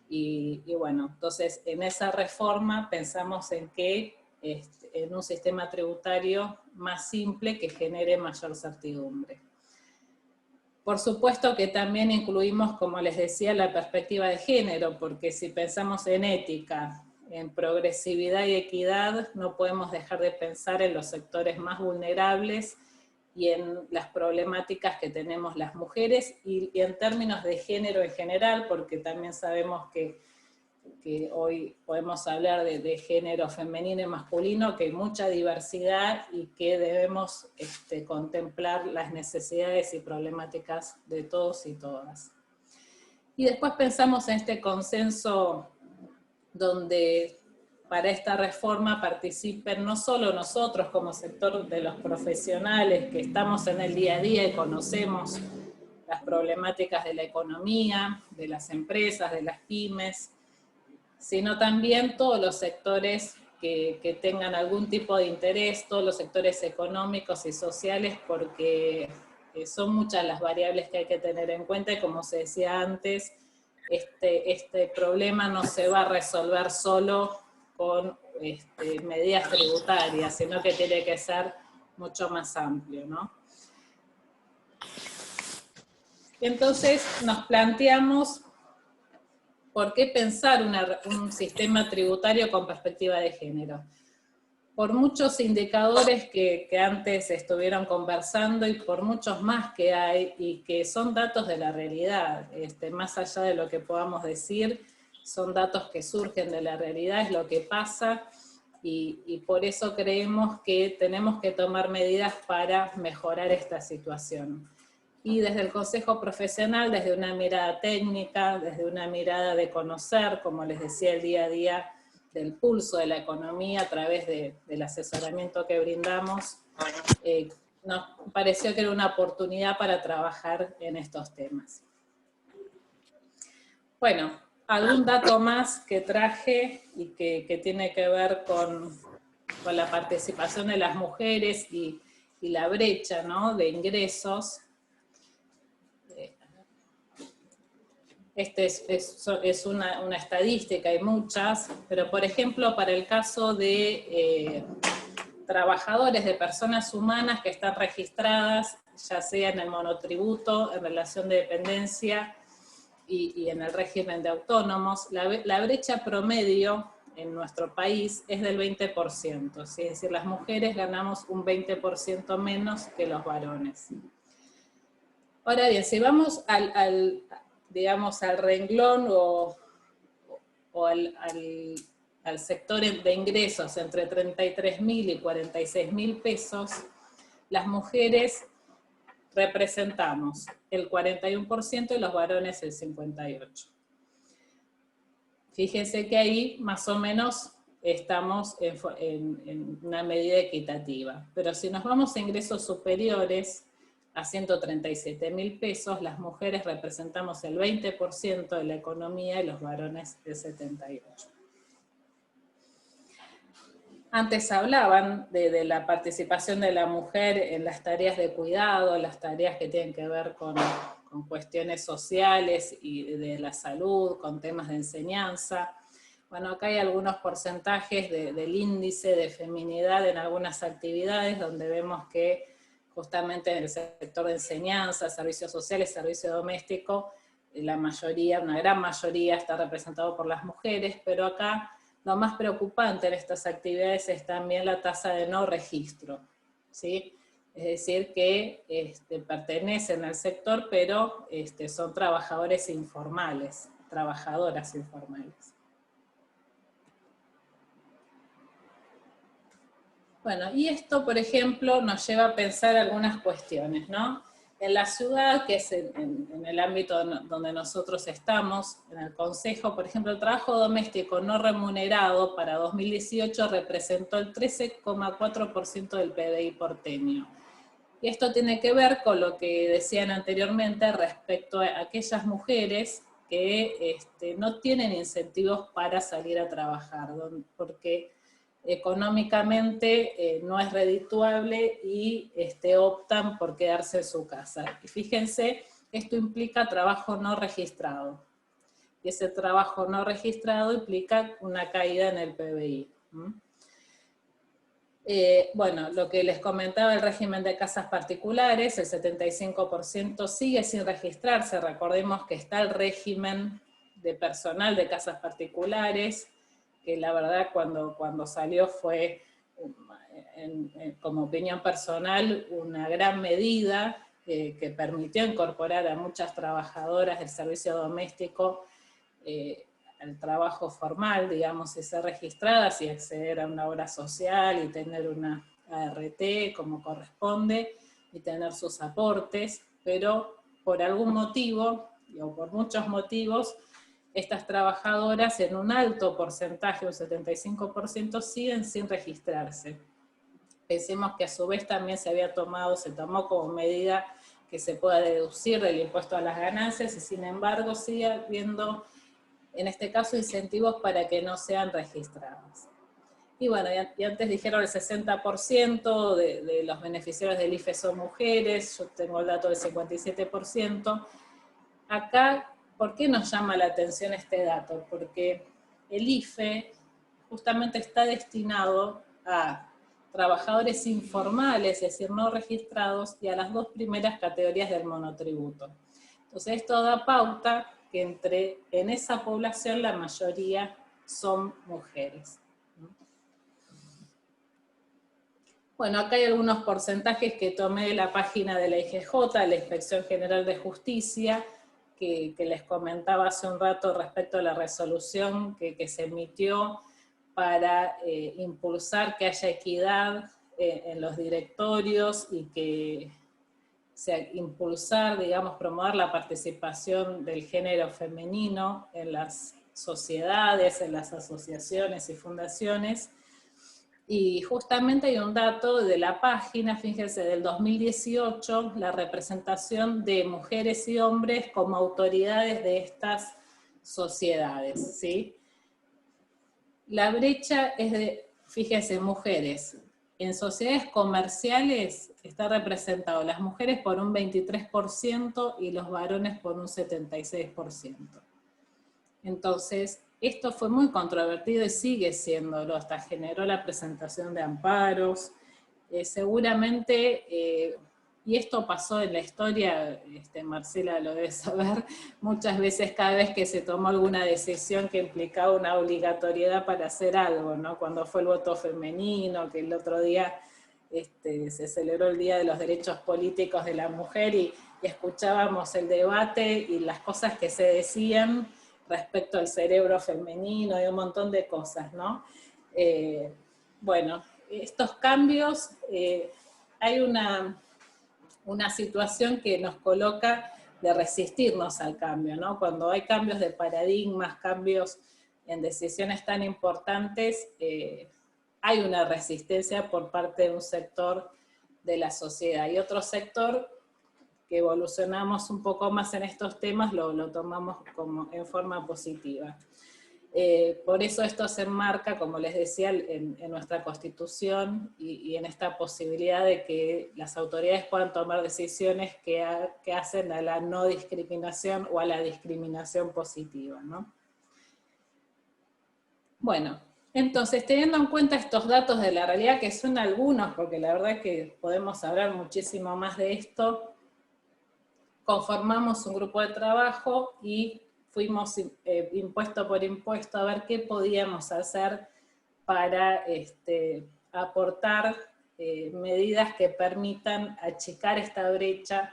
Y bueno, entonces en esa reforma pensamos en que en un sistema tributario más simple que genere mayor certidumbre. Por supuesto que también incluimos, como les decía, la perspectiva de género, porque si pensamos en ética, en progresividad y equidad, no podemos dejar de pensar en los sectores más vulnerables y en las problemáticas que tenemos las mujeres, y en términos de género en general, porque también sabemos que hoy podemos hablar de género femenino y masculino, que hay mucha diversidad y que debemos contemplar las necesidades y problemáticas de todos y todas. Y después pensamos en este consenso donde para esta reforma participen no solo nosotros como sector de los profesionales que estamos en el día a día y conocemos las problemáticas de la economía, de las empresas, de las pymes, sino también todos los sectores que tengan algún tipo de interés, todos los sectores económicos y sociales, porque son muchas las variables que hay que tener en cuenta, y como se decía antes, este problema no se va a resolver solo con medidas tributarias, sino que tiene que ser mucho más amplio, ¿no? Entonces nos planteamos ¿por qué pensar un sistema tributario con perspectiva de género? Por muchos indicadores que antes estuvieron conversando y por muchos más que hay y que son datos de la realidad, más allá de lo que podamos decir, son datos que surgen de la realidad, es lo que pasa, y por eso creemos que tenemos que tomar medidas para mejorar esta situación. Y desde el Consejo Profesional, desde una mirada técnica, desde una mirada de conocer, como les decía, el día a día del pulso de la economía a través del asesoramiento que brindamos, nos pareció que era una oportunidad para trabajar en estos temas. Bueno, algún dato más que traje y que tiene que ver con la participación de las mujeres y la brecha, ¿no?, de ingresos. Es una estadística, hay muchas, pero por ejemplo para el caso de trabajadores, de personas humanas que están registradas, ya sea en el monotributo, en relación de dependencia y en el régimen de autónomos, la brecha promedio en nuestro país es del 20%, ¿sí? Es decir, las mujeres ganamos un 20% menos que los varones. Ahora bien, si vamos digamos, al renglón o al sector de ingresos entre 33.000 y 46.000 pesos, las mujeres representamos el 41% y los varones el 58%. Fíjense que ahí más o menos estamos en una medida equitativa, pero si nos vamos a ingresos superiores a 137.000 pesos, las mujeres representamos el 20% de la economía y los varones el 78%. Antes hablaban de la participación de la mujer en las tareas de cuidado, las tareas que tienen que ver con cuestiones sociales y de la salud, con temas de enseñanza. Bueno, acá hay algunos porcentajes del índice de feminidad en algunas actividades, donde vemos que justamente en el sector de enseñanza, servicios sociales, servicio doméstico, la mayoría, una gran mayoría está representado por las mujeres, pero acá lo más preocupante en estas actividades es también la tasa de no registro, ¿sí? Es decir, que pertenecen al sector, pero son trabajadores informales, trabajadoras informales. Bueno, y esto, por ejemplo, nos lleva a pensar algunas cuestiones, ¿no? En la ciudad, que es en el ámbito donde nosotros estamos, en el Consejo, por ejemplo, el trabajo doméstico no remunerado para 2018 representó el 13,4% del PBI porteño. Y esto tiene que ver con lo que decían anteriormente respecto a aquellas mujeres que no tienen incentivos para salir a trabajar, porque económicamente no es redituable y optan por quedarse en su casa. Y fíjense, esto implica trabajo no registrado. Y ese trabajo no registrado implica una caída en el PBI. Bueno, lo que les comentaba, el régimen de casas particulares, el 75% sigue sin registrarse. Recordemos que está el régimen de personal de casas particulares, que la verdad cuando salió fue, como opinión personal, una gran medida que permitió incorporar a muchas trabajadoras del servicio doméstico al trabajo formal, digamos, y ser registradas y acceder a una obra social y tener una ART como corresponde y tener sus aportes, pero por algún motivo, o por muchos motivos, estas trabajadoras en un alto porcentaje, un 75%, siguen sin registrarse. Pensemos que a su vez también se tomó como medida que se pueda deducir del impuesto a las ganancias, y sin embargo sigue habiendo, en este caso, incentivos para que no sean registradas. Y bueno, y antes dijeron el 60% de los beneficiarios del IFE son mujeres, yo tengo el dato del 57%. Acá, ¿por qué nos llama la atención este dato? Porque el IFE justamente está destinado a trabajadores informales, es decir, no registrados, y a las dos primeras categorías del monotributo. Entonces esto da pauta que en esa población la mayoría son mujeres. Bueno, acá hay algunos porcentajes que tomé de la página de la IGJ, la Inspección General de Justicia, que les comentaba hace un rato respecto a la resolución que se emitió para impulsar que haya equidad en los directorios y que impulsar, digamos, promover la participación del género femenino en las sociedades, en las asociaciones y fundaciones. Y justamente hay un dato de la página, fíjense, del 2018, la representación de mujeres y hombres como autoridades de estas sociedades, ¿sí? La brecha es de, fíjense, mujeres. En sociedades comerciales está representado las mujeres por un 23% y los varones por un 76%. Entonces, esto fue muy controvertido y sigue siéndolo, hasta generó la presentación de amparos. Seguramente, y esto pasó en la historia, Marcela lo debe saber, muchas veces cada vez que se tomó alguna decisión que implicaba una obligatoriedad para hacer algo, ¿no? Cuando fue el voto femenino, que el otro día se celebró el Día de los Derechos Políticos de la Mujer y escuchábamos el debate y las cosas que se decían respecto al cerebro femenino y un montón de cosas, ¿no? Bueno, estos cambios, hay una situación que nos coloca de resistirnos al cambio, ¿no? Cuando hay cambios de paradigmas, cambios en decisiones tan importantes, hay una resistencia por parte de un sector de la sociedad, y otro sector que evolucionamos un poco más en estos temas, lo tomamos como en forma positiva. Por eso esto se enmarca, como les decía, en nuestra Constitución y en esta posibilidad de que las autoridades puedan tomar decisiones que hacen a la no discriminación o a la discriminación positiva, ¿no? Bueno, entonces, teniendo en cuenta estos datos de la realidad, que son algunos, porque la verdad es que podemos hablar muchísimo más de esto, conformamos un grupo de trabajo y fuimos impuesto por impuesto a ver qué podíamos hacer para aportar medidas que permitan achicar esta brecha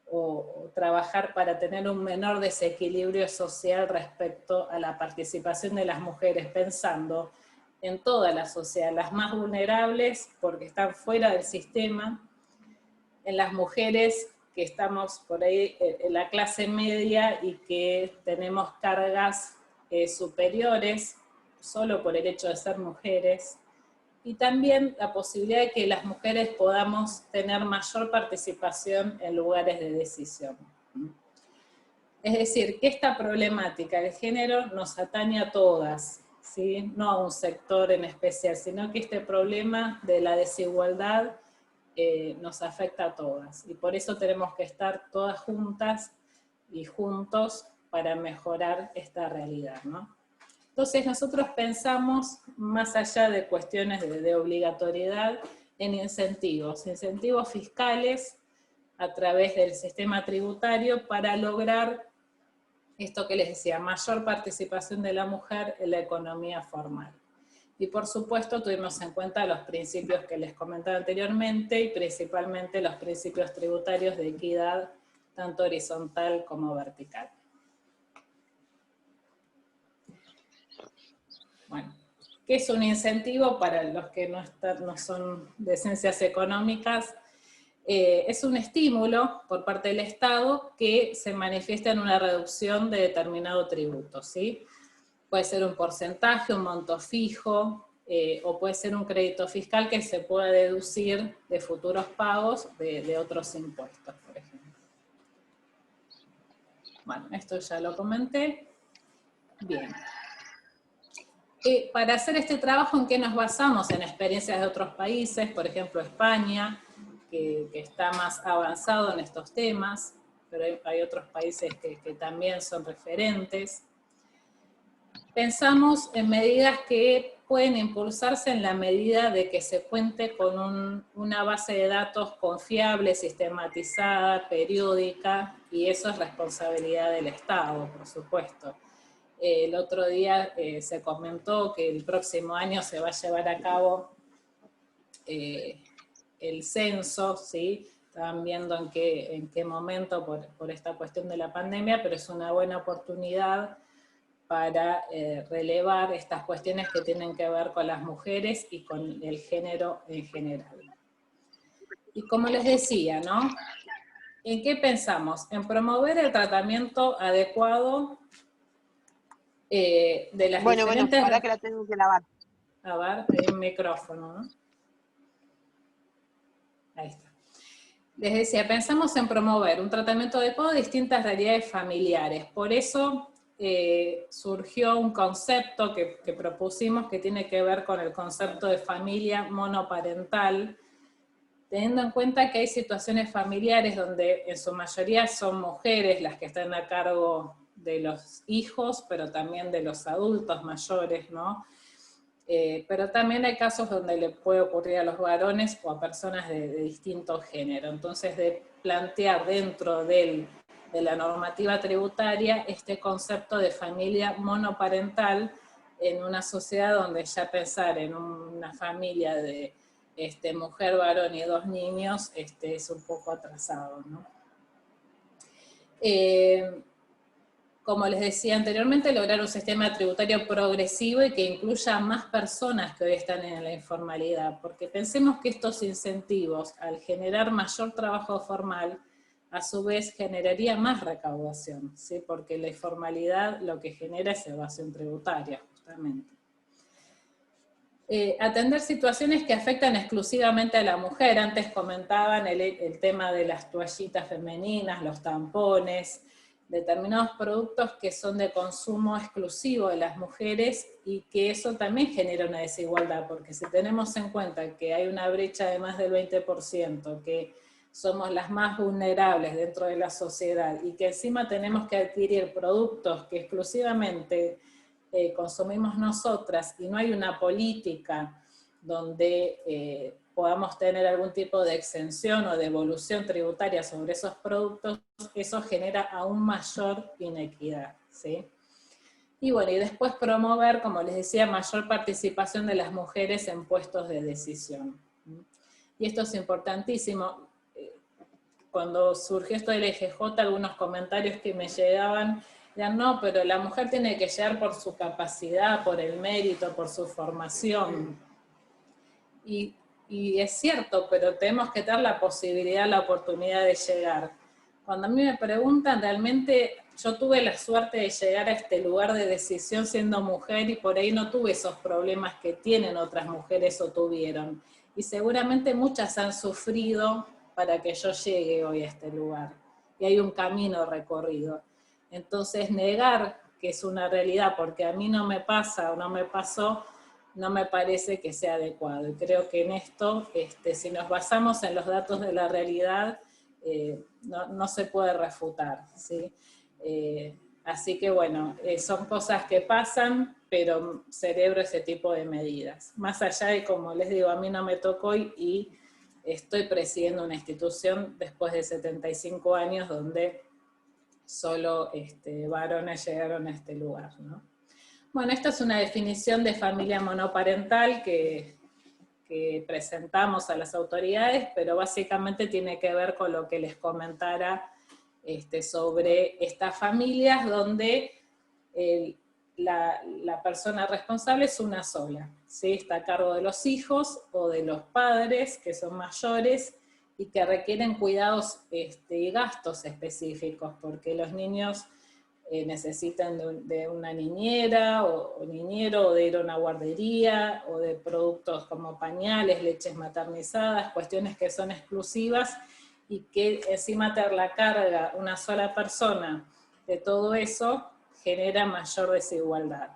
o trabajar para tener un menor desequilibrio social respecto a la participación de las mujeres, pensando en toda la sociedad, las más vulnerables porque están fuera del sistema, en las mujeres que estamos por ahí en la clase media y que tenemos cargas superiores solo por el hecho de ser mujeres, y también la posibilidad de que las mujeres podamos tener mayor participación en lugares de decisión. Es decir, que esta problemática de género nos atañe a todas, ¿sí? No a un sector en especial, sino que este problema de la desigualdad nos afecta a todas. Y por eso tenemos que estar todas juntas y juntos para mejorar esta realidad, ¿no? Entonces nosotros pensamos, más allá de cuestiones de obligatoriedad, en incentivos fiscales a través del sistema tributario para lograr esto que les decía, mayor participación de la mujer en la economía formal. Y por supuesto tuvimos en cuenta los principios que les comentaba anteriormente y principalmente los principios tributarios de equidad, tanto horizontal como vertical. Bueno, ¿qué es un incentivo para los que no son de ciencias económicas? Es un estímulo por parte del Estado que se manifiesta en una reducción de determinado tributo, ¿sí? Puede ser un porcentaje, un monto fijo, o puede ser un crédito fiscal que se pueda deducir de futuros pagos de otros impuestos, por ejemplo. Bueno, esto ya lo comenté. Bien. Para hacer este trabajo, ¿en qué nos basamos? En experiencias de otros países, por ejemplo España, que está más avanzado en estos temas, pero hay otros países que también son referentes. Pensamos en medidas que pueden impulsarse en la medida de que se cuente con una base de datos confiable, sistematizada, periódica, y eso es responsabilidad del Estado, por supuesto. El otro día se comentó que el próximo año se va a llevar a cabo el censo, ¿sí? Estaban viendo en qué momento por esta cuestión de la pandemia, pero es una buena oportunidad para relevar estas cuestiones que tienen que ver con las mujeres y con el género en general. Y como les decía, ¿no? ¿En qué pensamos? En promover el tratamiento adecuado de las diferentes... Bueno, para que la tengo que lavar. A ver, hay un micrófono, ¿no? Ahí está. Les decía, pensamos en promover un tratamiento adecuado de distintas realidades familiares. Por eso surgió un concepto que propusimos que tiene que ver con el concepto de familia monoparental, teniendo en cuenta que hay situaciones familiares donde en su mayoría son mujeres las que están a cargo de los hijos, pero también de los adultos mayores, ¿no? Pero también hay casos donde le puede ocurrir a los varones o a personas de distinto género. Entonces, de plantear dentro de la normativa tributaria este concepto de familia monoparental en una sociedad donde ya pensar en una familia de mujer, varón y 2 niños es un poco atrasado, ¿no? Como les decía anteriormente, lograr un sistema tributario progresivo y que incluya a más personas que hoy están en la informalidad, porque pensemos que estos incentivos, al generar mayor trabajo formal, a su vez generaría más recaudación, ¿sí? Porque la informalidad lo que genera es evasión tributaria, justamente. Atender situaciones que afectan exclusivamente a la mujer. Antes comentaban el tema de las toallitas femeninas, los tampones, determinados productos que son de consumo exclusivo de las mujeres y que eso también genera una desigualdad, porque si tenemos en cuenta que hay una brecha de más del 20%, que somos las más vulnerables dentro de la sociedad y que encima tenemos que adquirir productos que exclusivamente consumimos nosotras y no hay una política donde podamos tener algún tipo de exención o devolución tributaria sobre esos productos, eso genera aún mayor inequidad, ¿sí? Y bueno, y después promover, como les decía, mayor participación de las mujeres en puestos de decisión. Y esto es importantísimo. Cuando surgió esto del EGJ, algunos comentarios que me llegaban, decían, no, pero la mujer tiene que llegar por su capacidad, por el mérito, por su formación. Y es cierto, pero tenemos que dar la posibilidad, la oportunidad de llegar. Cuando a mí me preguntan, realmente yo tuve la suerte de llegar a este lugar de decisión siendo mujer y por ahí no tuve esos problemas que tienen otras mujeres o tuvieron. Y seguramente muchas han sufrido para que yo llegue hoy a este lugar. Y hay un camino recorrido. Entonces negar que es una realidad porque a mí no me pasa o no me pasó, no me parece que sea adecuado. Y creo que en esto, si nos basamos en los datos de la realidad, no se puede refutar, ¿sí? Así que bueno, son cosas que pasan, pero celebro ese tipo de medidas. Más allá de, como les digo, a mí no me tocó y estoy presidiendo una institución después de 75 años donde solo varones llegaron a este lugar, ¿no? Bueno, esta es una definición de familia monoparental que presentamos a las autoridades, pero básicamente tiene que ver con lo que les comentara sobre estas familias donde la persona responsable es una sola, ¿sí? Está a cargo de los hijos o de los padres que son mayores y que requieren cuidados y gastos específicos, porque los niños necesitan de una niñera o niñero, o de ir a una guardería, o de productos como pañales, leches maternizadas, cuestiones que son exclusivas, y que encima tener la carga una sola persona de todo eso genera mayor desigualdad.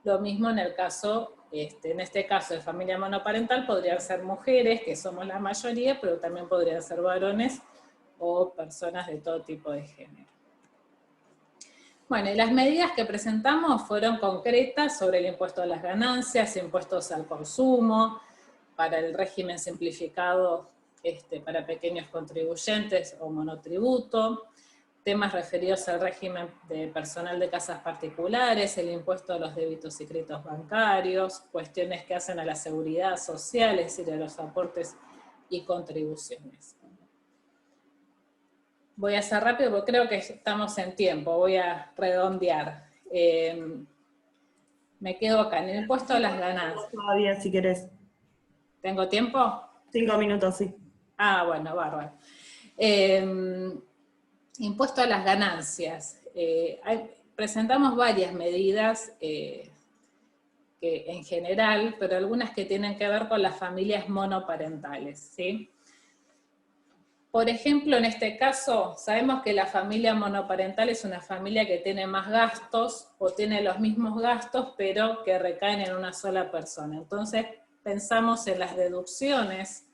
Lo mismo en el caso, en este caso de familia monoparental, podrían ser mujeres, que somos la mayoría, pero también podrían ser varones o personas de todo tipo de género. Bueno, y las medidas que presentamos fueron concretas sobre el impuesto a las ganancias, impuestos al consumo, para el régimen simplificado para pequeños contribuyentes o monotributo, temas referidos al régimen de personal de casas particulares, el impuesto a los débitos y créditos bancarios, cuestiones que hacen a la seguridad social, es decir, a los aportes y contribuciones. Voy a hacer rápido porque creo que estamos en tiempo, voy a redondear. Me quedo acá, en el impuesto a las ganancias. Todavía, si querés. ¿Tengo tiempo? 5 minutos, sí. Ah, bueno, bárbaro. Impuesto a las ganancias. Presentamos varias medidas que en general, pero algunas que tienen que ver con las familias monoparentales, ¿sí? Por ejemplo, en este caso, sabemos que la familia monoparental es una familia que tiene más gastos, o tiene los mismos gastos, pero que recaen en una sola persona. Entonces, pensamos en las deducciones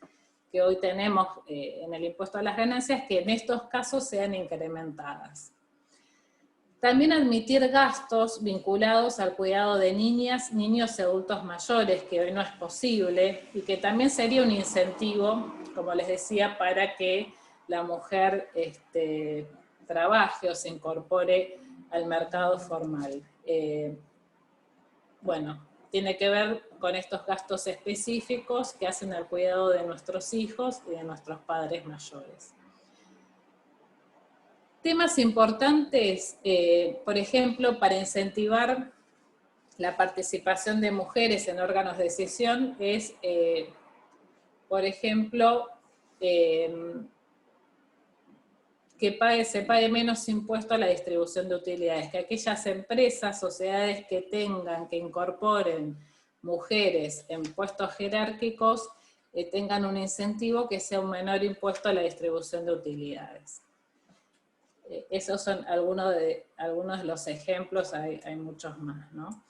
que hoy tenemos en el impuesto a las ganancias, que en estos casos sean incrementadas. También admitir gastos vinculados al cuidado de niñas, niños y adultos mayores, que hoy no es posible, y que también sería un incentivo, como les decía, para que la mujer trabaje o se incorpore al mercado formal. Bueno, tiene que ver con estos gastos específicos que hacen al cuidado de nuestros hijos y de nuestros padres mayores. Temas importantes, por ejemplo, para incentivar la participación de mujeres en órganos de decisión es, por ejemplo, que se pague menos impuesto a la distribución de utilidades, que aquellas empresas, sociedades que tengan, que incorporen mujeres en puestos jerárquicos, tengan un incentivo que sea un menor impuesto a la distribución de utilidades. Esos son algunos de los ejemplos, hay muchos más, ¿no?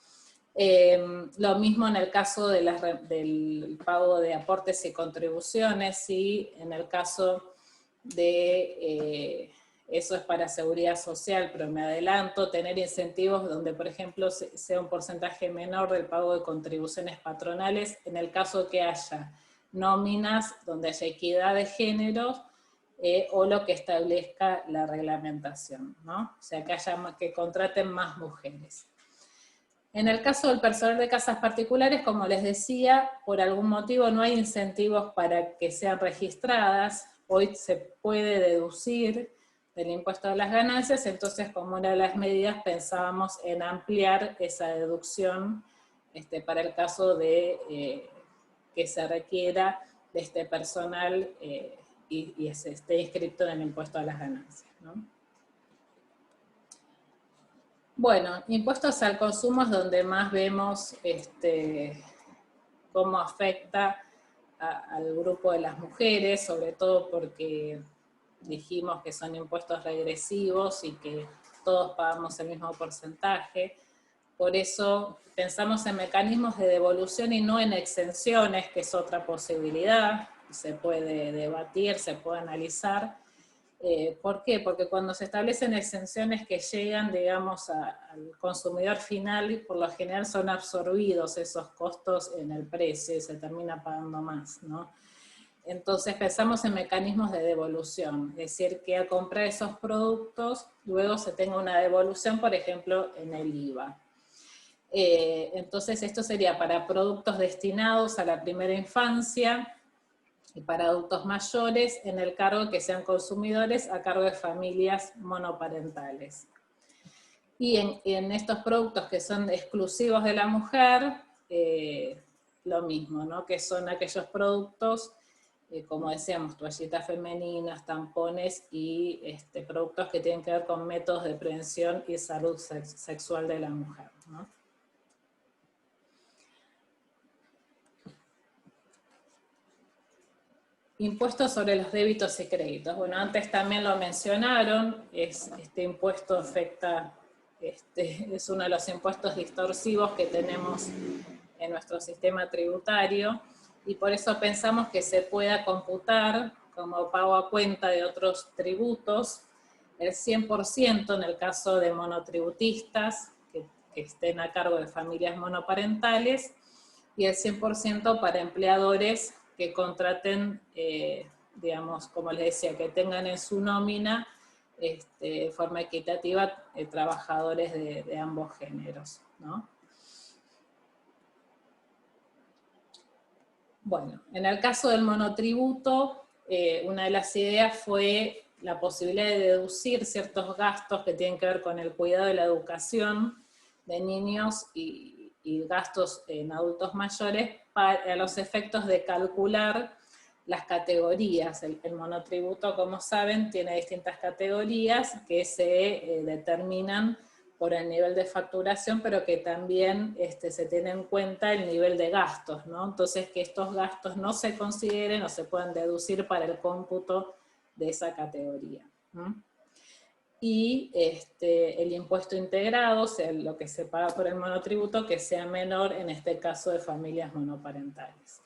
Lo mismo en el caso de del pago de aportes y contribuciones, y en el caso de eso es para seguridad social, pero me adelanto, tener incentivos donde, por ejemplo, sea un porcentaje menor del pago de contribuciones patronales, en el caso que haya nóminas donde haya equidad de género, o lo que establezca la reglamentación, ¿no? O sea, que contraten más mujeres. En el caso del personal de casas particulares, como les decía, por algún motivo no hay incentivos para que sean registradas. Hoy se puede deducir del impuesto de las ganancias, entonces como una de las medidas pensábamos en ampliar esa deducción para el caso de que se requiera de este personal y se esté inscrito en el impuesto a las ganancias, ¿no? Bueno, impuestos al consumo es donde más vemos cómo afecta al grupo de las mujeres, sobre todo porque dijimos que son impuestos regresivos y que todos pagamos el mismo porcentaje. Por eso pensamos en mecanismos de devolución y no en exenciones, que es otra posibilidad, se puede debatir, se puede analizar. ¿Por qué? Porque cuando se establecen exenciones que llegan, digamos, al consumidor final, por lo general son absorbidos esos costos en el precio y se termina pagando más, ¿no? Entonces pensamos en mecanismos de devolución, es decir, que al comprar esos productos, luego se tenga una devolución, por ejemplo, en el IVA. Entonces esto sería para productos destinados a la primera infancia, y para adultos mayores, en el cargo que sean consumidores a cargo de familias monoparentales. Y en estos productos que son exclusivos de la mujer, lo mismo, ¿no? Que son aquellos productos, como decíamos, toallitas femeninas, tampones y productos que tienen que ver con métodos de prevención y salud sexual de la mujer, ¿no? Impuestos sobre los débitos y créditos. Bueno, antes también lo mencionaron, este impuesto afecta, es uno de los impuestos distorsivos que tenemos en nuestro sistema tributario, y por eso pensamos que se pueda computar como pago a cuenta de otros tributos, el 100% en el caso de monotributistas, que estén a cargo de familias monoparentales, y el 100% para empleadores que contraten, digamos, como les decía, que tengan en su nómina de forma equitativa trabajadores de ambos géneros, ¿no? Bueno, en el caso del monotributo, una de las ideas fue la posibilidad de deducir ciertos gastos que tienen que ver con el cuidado y la educación de niños y gastos en adultos mayores para los efectos de calcular las categorías. El monotributo, como saben, tiene distintas categorías que se determinan por el nivel de facturación, pero que también se tiene en cuenta el nivel de gastos, ¿no? Entonces que estos gastos no se consideren o se puedan deducir para el cómputo de esa categoría, ¿no? Y el impuesto integrado, o sea, lo que se paga por el monotributo, que sea menor en este caso de familias monoparentales.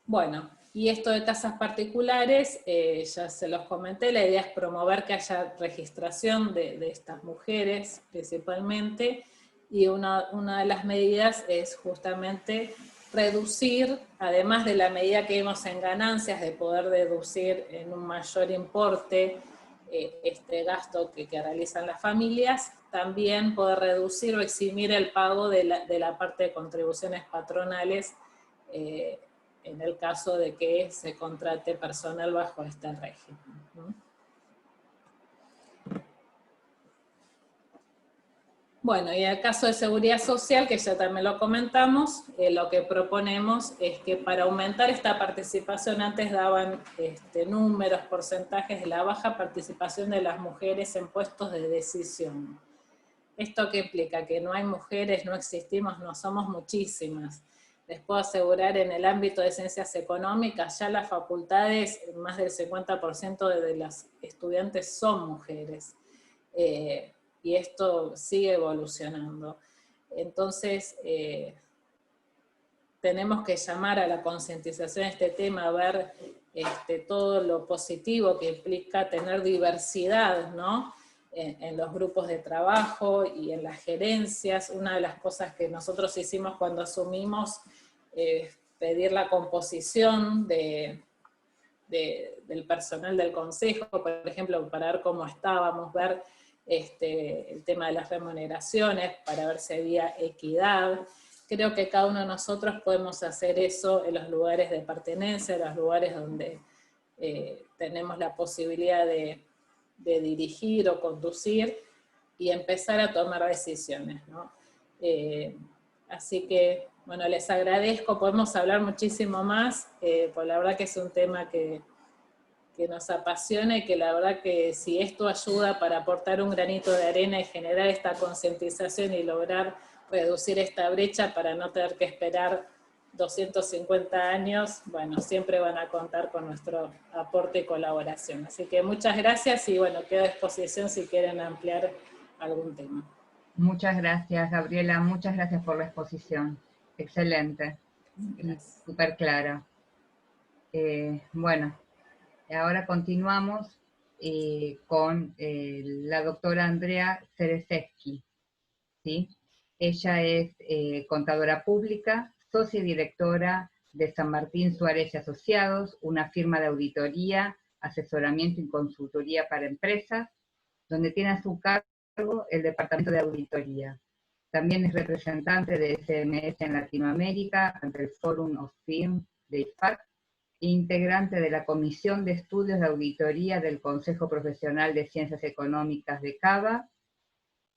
Bueno, y esto de casas particulares, ya se los comenté, la idea es promover que haya registración de estas mujeres principalmente, y una de las medidas es justamente reducir, además de la medida que vimos en ganancias, de poder deducir en un mayor importe este gasto que realizan las familias, también poder reducir o eximir el pago de la parte de contribuciones patronales en el caso de que se contrate personal bajo este régimen, ¿no? Bueno, y en el caso de seguridad social, que ya también lo comentamos, lo que proponemos es que para aumentar esta participación, antes daban números, porcentajes de la baja participación de las mujeres en puestos de decisión. ¿Esto qué implica? Que no hay mujeres, no existimos, no somos muchísimas. Les puedo asegurar, en el ámbito de ciencias económicas, ya las facultades, más del 50% de las estudiantes son mujeres. Y esto sigue evolucionando. Entonces, tenemos que llamar a la concientización de este tema, a ver todo lo positivo que implica tener diversidad, ¿no? En los grupos de trabajo y en las gerencias. Una de las cosas que nosotros hicimos cuando asumimos pedir la composición del personal del consejo, por ejemplo, para ver cómo estábamos, ver el tema de las remuneraciones, para ver si había equidad. Creo que cada uno de nosotros podemos hacer eso en los lugares de pertenencia, en los lugares donde tenemos la posibilidad de dirigir o conducir, y empezar a tomar decisiones, ¿no? Así que, bueno, les agradezco, podemos hablar muchísimo más, pues la verdad que es un tema que nos apasiona, y que la verdad que si esto ayuda para aportar un granito de arena y generar esta concientización y lograr reducir esta brecha para no tener que esperar 250 años, bueno, siempre van a contar con nuestro aporte y colaboración. Así que muchas gracias, y bueno, quedo a disposición si quieren ampliar algún tema. Muchas gracias, Gabriela, muchas gracias por la exposición. Excelente, súper clara. Bueno, ahora continuamos con la doctora Andrea Cereseschi, ¿sí? Ella es contadora pública, socia y directora de San Martín Suárez y Asociados, una firma de auditoría, asesoramiento y consultoría para empresas, donde tiene a su cargo el departamento de auditoría. También es representante de SMS en Latinoamérica ante el Forum of Firms de IFAC, e integrante de la Comisión de Estudios de Auditoría del Consejo Profesional de Ciencias Económicas de CABA.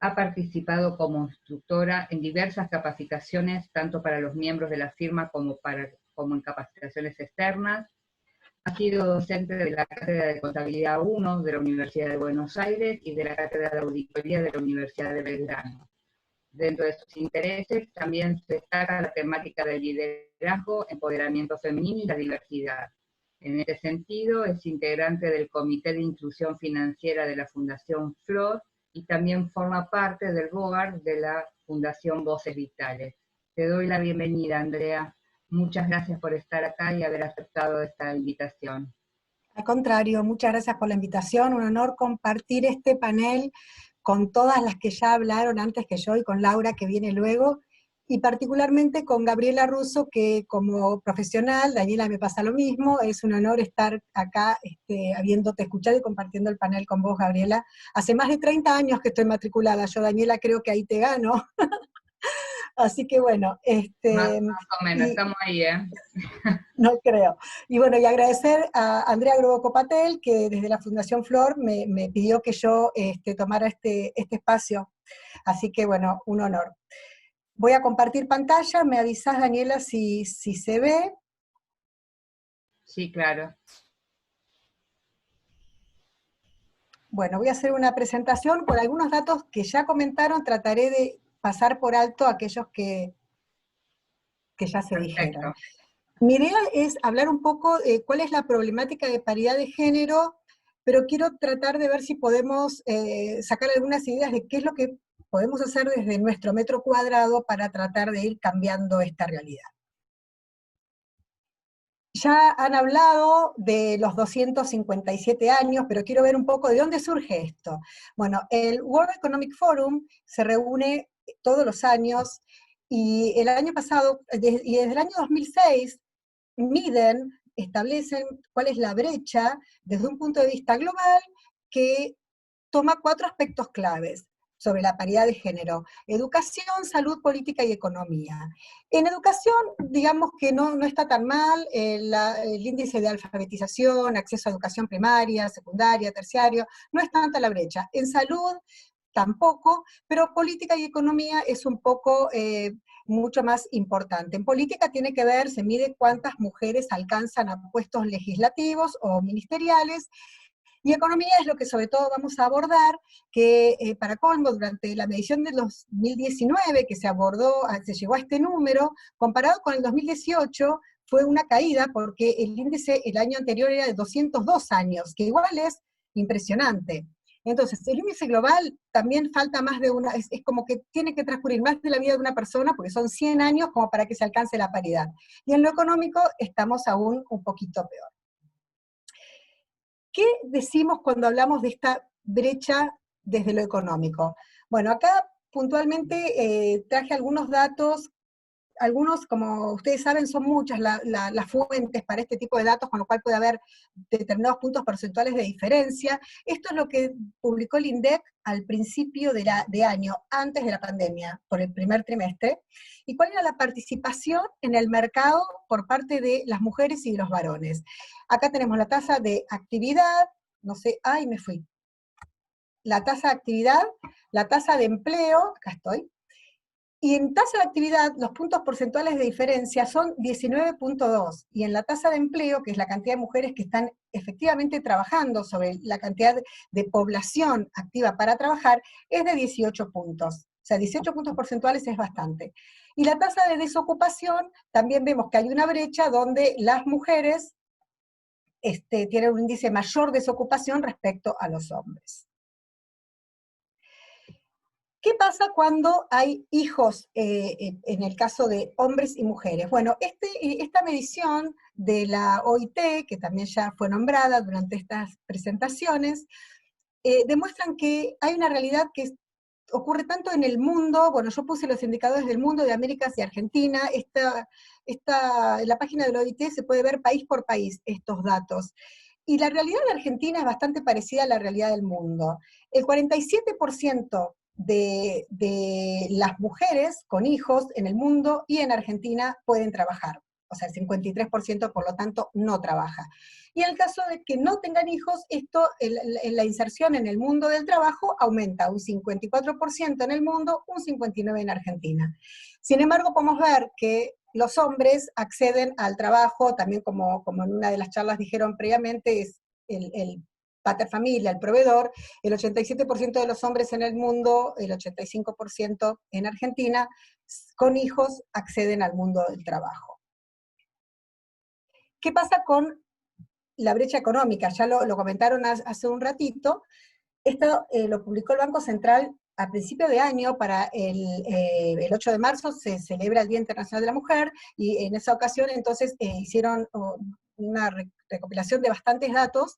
Ha participado como instructora en diversas capacitaciones, tanto para los miembros de la firma como en capacitaciones externas. Ha sido docente de la Cátedra de Contabilidad 1 de la Universidad de Buenos Aires y de la Cátedra de Auditoría de la Universidad de Belgrano. Dentro de sus intereses también se destaca la temática del liderazgo, empoderamiento femenino y la diversidad. En este sentido, es integrante del Comité de Inclusión Financiera de la Fundación FLOR, y también forma parte del board de la Fundación Voces Vitales. Te doy la bienvenida, Andrea. Muchas gracias por estar acá y haber aceptado esta invitación. Al contrario, muchas gracias por la invitación. Un honor compartir este panel con todas las que ya hablaron antes que yo, y con Laura, que viene luego, y particularmente con Gabriela Russo, que como profesional, Daniela me pasa lo mismo, es un honor estar acá habiéndote escuchado y compartiendo el panel con vos, Gabriela. Hace más de 30 años que estoy matriculada, yo, Daniela, creo que ahí te gano. Así que bueno, más o menos, estamos ahí, ¿eh? No creo. Y bueno, y agradecer a Andrea Groboco-Patel, que desde la Fundación Flor me pidió que yo tomara este espacio. Así que bueno, un honor. Voy a compartir pantalla, me avisás, Daniela, si se ve. Sí, claro. Bueno, voy a hacer una presentación con algunos datos que ya comentaron, trataré de pasar por alto aquellos que ya se dijeron. Mi idea es hablar un poco de cuál es la problemática de paridad de género, pero quiero tratar de ver si podemos sacar algunas ideas de qué es lo que podemos hacer desde nuestro metro cuadrado para tratar de ir cambiando esta realidad. Ya han hablado de los 257 años, pero quiero ver un poco de dónde surge esto. Bueno, el World Economic Forum se reúne todos los años, y el año pasado, y desde el año 2006, miden, establecen cuál es la brecha desde un punto de vista global, que toma 4 aspectos claves sobre la paridad de género: educación, salud, política y economía. En educación, digamos que no está tan mal, el índice de alfabetización, acceso a educación primaria, secundaria, terciario, no es tanta la brecha. En salud, tampoco, pero política y economía es un poco mucho más importante. En política tiene que ver, se mide cuántas mujeres alcanzan a puestos legislativos o ministeriales, y economía es lo que sobre todo vamos a abordar, que para colmo, durante la medición del 2019, que se llegó a este número, comparado con el 2018, fue una caída, porque el índice el año anterior era de 202 años, que igual es impresionante. Entonces, el índice global también falta más de una, es como que tiene que transcurrir más de la vida de una persona, porque son 100 años como para que se alcance la paridad. Y en lo económico estamos aún un poquito peor. ¿Qué decimos cuando hablamos de esta brecha desde lo económico? Bueno, acá puntualmente traje algunos datos. Algunos, como ustedes saben, son muchas las fuentes para este tipo de datos, con lo cual puede haber determinados puntos porcentuales de diferencia. Esto es lo que publicó el INDEC al principio de año, antes de la pandemia, por el primer trimestre, y cuál era la participación en el mercado por parte de las mujeres y los varones. Acá tenemos la tasa de actividad, no sé, ¡ay, me fui! La tasa de actividad, la tasa de empleo, acá estoy, y en tasa de actividad, los puntos porcentuales de diferencia son 19.2, y en la tasa de empleo, que es la cantidad de mujeres que están efectivamente trabajando sobre la cantidad de población activa para trabajar, es de 18 puntos. O sea, 18 puntos porcentuales es bastante. Y la tasa de desocupación, también vemos que hay una brecha donde las mujeres tienen un índice mayor de desocupación respecto a los hombres. ¿Qué pasa cuando hay hijos en el caso de hombres y mujeres? Bueno, esta medición de la OIT, que también ya fue nombrada durante estas presentaciones, demuestran que hay una realidad que ocurre tanto en el mundo. Bueno, yo puse los indicadores del mundo, de Américas y Argentina. En la página de la OIT se puede ver país por país estos datos. Y la realidad de Argentina es bastante parecida a la realidad del mundo. El 47% de las mujeres con hijos en el mundo y en Argentina pueden trabajar. O sea, el 53% por lo tanto no trabaja. Y en el caso de que no tengan hijos, la inserción en el mundo del trabajo aumenta un 54% en el mundo, un 59% en Argentina. Sin embargo, podemos ver que los hombres acceden al trabajo, también como en una de las charlas dijeron previamente, es el pater familia, el proveedor. El 87% de los hombres en el mundo, el 85% en Argentina, con hijos acceden al mundo del trabajo. ¿Qué pasa con la brecha económica? Ya lo comentaron hace un ratito. Esto lo publicó el Banco Central a principio de año. Para el 8 de marzo se celebra el Día Internacional de la Mujer, y en esa ocasión entonces hicieron una recopilación de bastantes datos,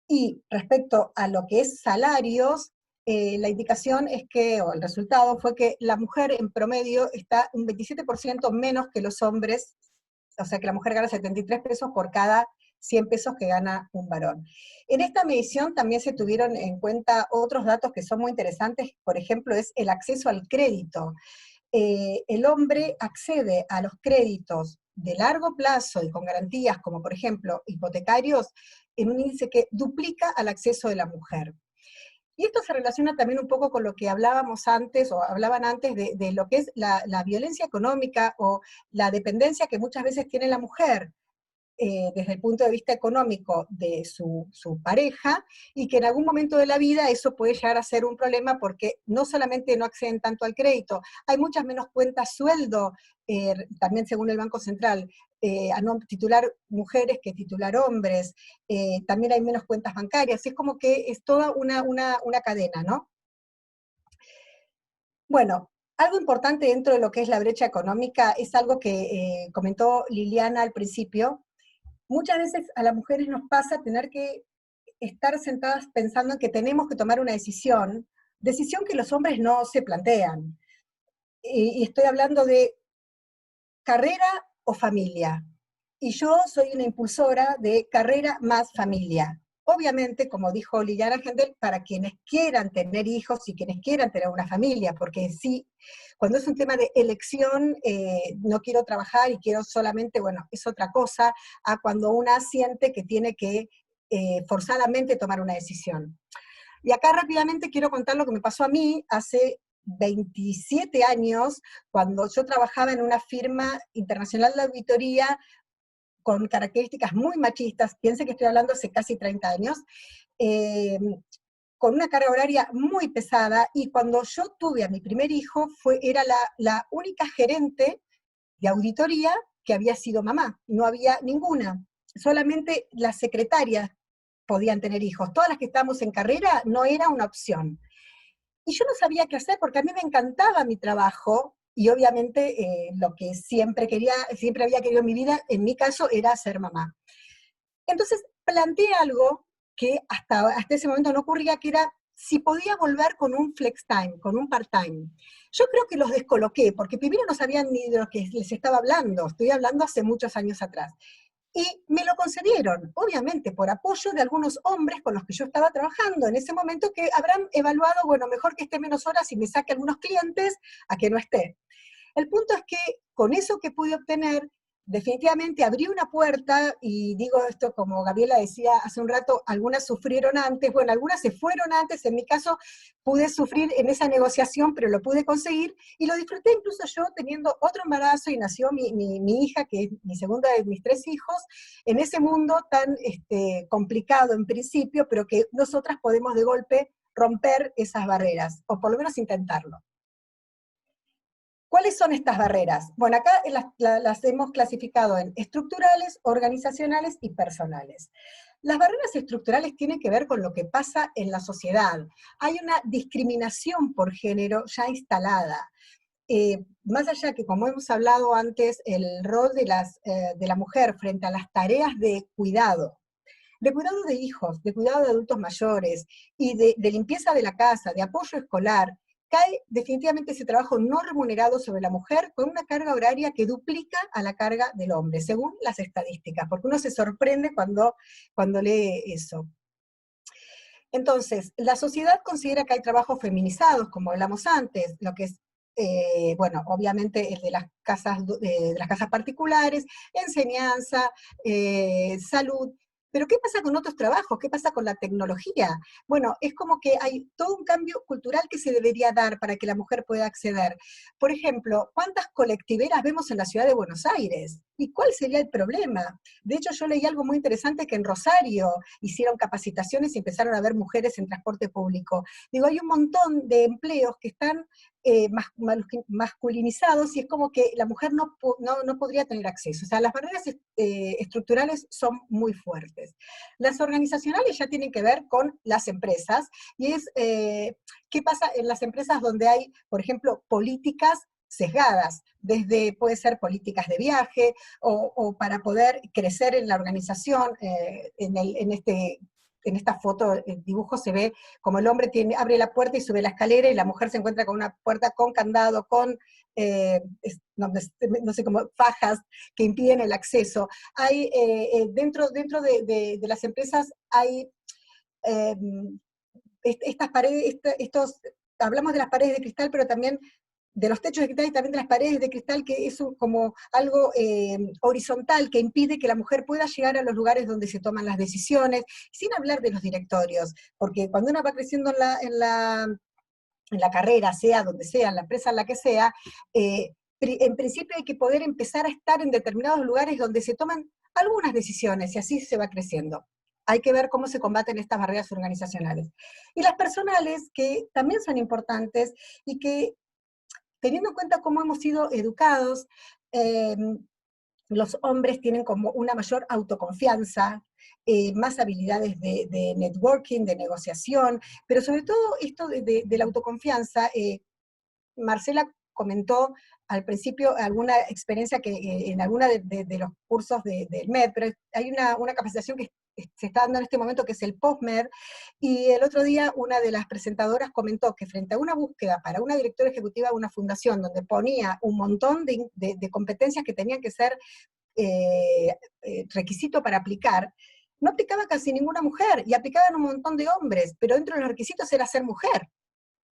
y respecto a lo que es salarios, la indicación es que, o el resultado fue que la mujer en promedio está un 27% menos que los hombres, o sea que la mujer gana 73 pesos por cada 100 pesos que gana un varón. En esta medición también se tuvieron en cuenta otros datos que son muy interesantes. Por ejemplo, es el acceso al crédito. El hombre accede a los créditos de largo plazo y con garantías, como por ejemplo hipotecarios, en un índice que duplica al acceso de la mujer. Y esto se relaciona también un poco con lo que hablábamos antes, o hablaban antes, de lo que es la violencia económica o la dependencia que muchas veces tiene la mujer desde el punto de vista económico de su pareja, y que en algún momento de la vida eso puede llegar a ser un problema, porque no solamente no acceden tanto al crédito, hay muchas menos cuentas sueldo, también según el Banco Central, a no titular mujeres que titular hombres, también hay menos cuentas bancarias, es como que es toda una cadena, ¿no? Bueno, algo importante dentro de lo que es la brecha económica es algo que comentó Liliana al principio. Muchas veces a las mujeres nos pasa tener que estar sentadas pensando en que tenemos que tomar una decisión que los hombres no se plantean. Y estoy hablando de carrera o familia. Y yo soy una impulsora de carrera más familia. Obviamente, como dijo Liliana Gendel, para quienes quieran tener hijos y quienes quieran tener una familia, porque sí, cuando es un tema de elección, no quiero trabajar y quiero solamente, bueno, es otra cosa, a cuando una siente que tiene que forzadamente tomar una decisión. Y acá rápidamente quiero contar lo que me pasó a mí hace 27 años, cuando yo trabajaba en una firma internacional de auditoría con características muy machistas. Piensen que estoy hablando hace casi 30 años, con una carga horaria muy pesada, y cuando yo tuve a mi primer hijo, era la única gerente de auditoría que había sido mamá, no había ninguna, solamente las secretarias podían tener hijos, todas las que estábamos en carrera no era una opción. Y yo no sabía qué hacer, porque a mí me encantaba mi trabajo, y obviamente lo que siempre había querido en mi vida, en mi caso, era ser mamá. Entonces planteé algo que hasta ese momento no ocurría, que era si podía volver con un flex time, con un part-time. Yo creo que los descoloqué, porque primero no sabían ni de lo que les estaba hablando, estoy hablando hace muchos años atrás. Y me lo concedieron, obviamente, por apoyo de algunos hombres con los que yo estaba trabajando en ese momento, que habrán evaluado, bueno, mejor que esté menos horas y me saque algunos clientes a que no esté. El punto es que con eso que pude obtener, definitivamente abrí una puerta, y digo esto como Gabriela decía hace un rato, algunas sufrieron antes, bueno, algunas se fueron antes, en mi caso pude sufrir en esa negociación, pero lo pude conseguir, y lo disfruté incluso yo teniendo otro embarazo, y nació mi hija, que es mi segunda de mis 3 hijos, en ese mundo tan complicado en principio, pero que nosotras podemos de golpe romper esas barreras, o por lo menos intentarlo. ¿Cuáles son estas barreras? Bueno, acá las hemos clasificado en estructurales, organizacionales y personales. Las barreras estructurales tienen que ver con lo que pasa en la sociedad. Hay una discriminación por género ya instalada. Más allá que, como hemos hablado antes, el rol de la mujer frente a las tareas de cuidado de hijos, de cuidado de adultos mayores, y de limpieza de la casa, de apoyo escolar, cae definitivamente ese trabajo no remunerado sobre la mujer con una carga horaria que duplica a la carga del hombre, según las estadísticas, porque uno se sorprende cuando lee eso. Entonces, la sociedad considera que hay trabajos feminizados, como hablamos antes, lo que es, bueno, obviamente el de las casas particulares, enseñanza, salud. Pero ¿qué pasa con otros trabajos? ¿Qué pasa con la tecnología? Bueno, es como que hay todo un cambio cultural que se debería dar para que la mujer pueda acceder. Por ejemplo, ¿cuántas colectiveras vemos en la ciudad de Buenos Aires? ¿Y cuál sería el problema? De hecho, yo leí algo muy interesante, que en Rosario hicieron capacitaciones y empezaron a ver mujeres en transporte público. Digo, hay un montón de empleos que están masculinizados, y es como que la mujer no podría tener acceso. O sea, las barreras estructurales son muy fuertes. Las organizacionales ya tienen que ver con las empresas, y es qué pasa en las empresas donde hay, por ejemplo, políticas sesgadas, puede ser políticas de viaje, o para poder crecer en la organización, en esta foto, el dibujo se ve como el hombre abre la puerta y sube la escalera, y la mujer se encuentra con una puerta con candado, con, no sé, como fajas que impiden el acceso. Hay, dentro de las empresas hay estas paredes, hablamos de las paredes de cristal, pero también de los techos de cristal y también de las paredes de cristal, que es como algo horizontal que impide que la mujer pueda llegar a los lugares donde se toman las decisiones, sin hablar de los directorios, porque cuando uno va creciendo en la carrera, sea donde sea, en la empresa en la que sea, en principio hay que poder empezar a estar en determinados lugares donde se toman algunas decisiones, y así se va creciendo. Hay que ver cómo se combaten estas barreras organizacionales. Y las personales, que también son importantes, y que, teniendo en cuenta cómo hemos sido educados, los hombres tienen como una mayor autoconfianza, más habilidades de networking, de negociación, pero sobre todo esto de la autoconfianza. Marcela comentó al principio alguna experiencia que en alguna de los cursos del MED, pero hay una capacitación que se está dando en este momento, que es el PostMed, y el otro día una de las presentadoras comentó que frente a una búsqueda para una directora ejecutiva de una fundación, donde ponía un montón de competencias que tenían que ser requisito para aplicar, no aplicaba casi ninguna mujer, y aplicaban un montón de hombres, pero dentro de los requisitos era ser mujer.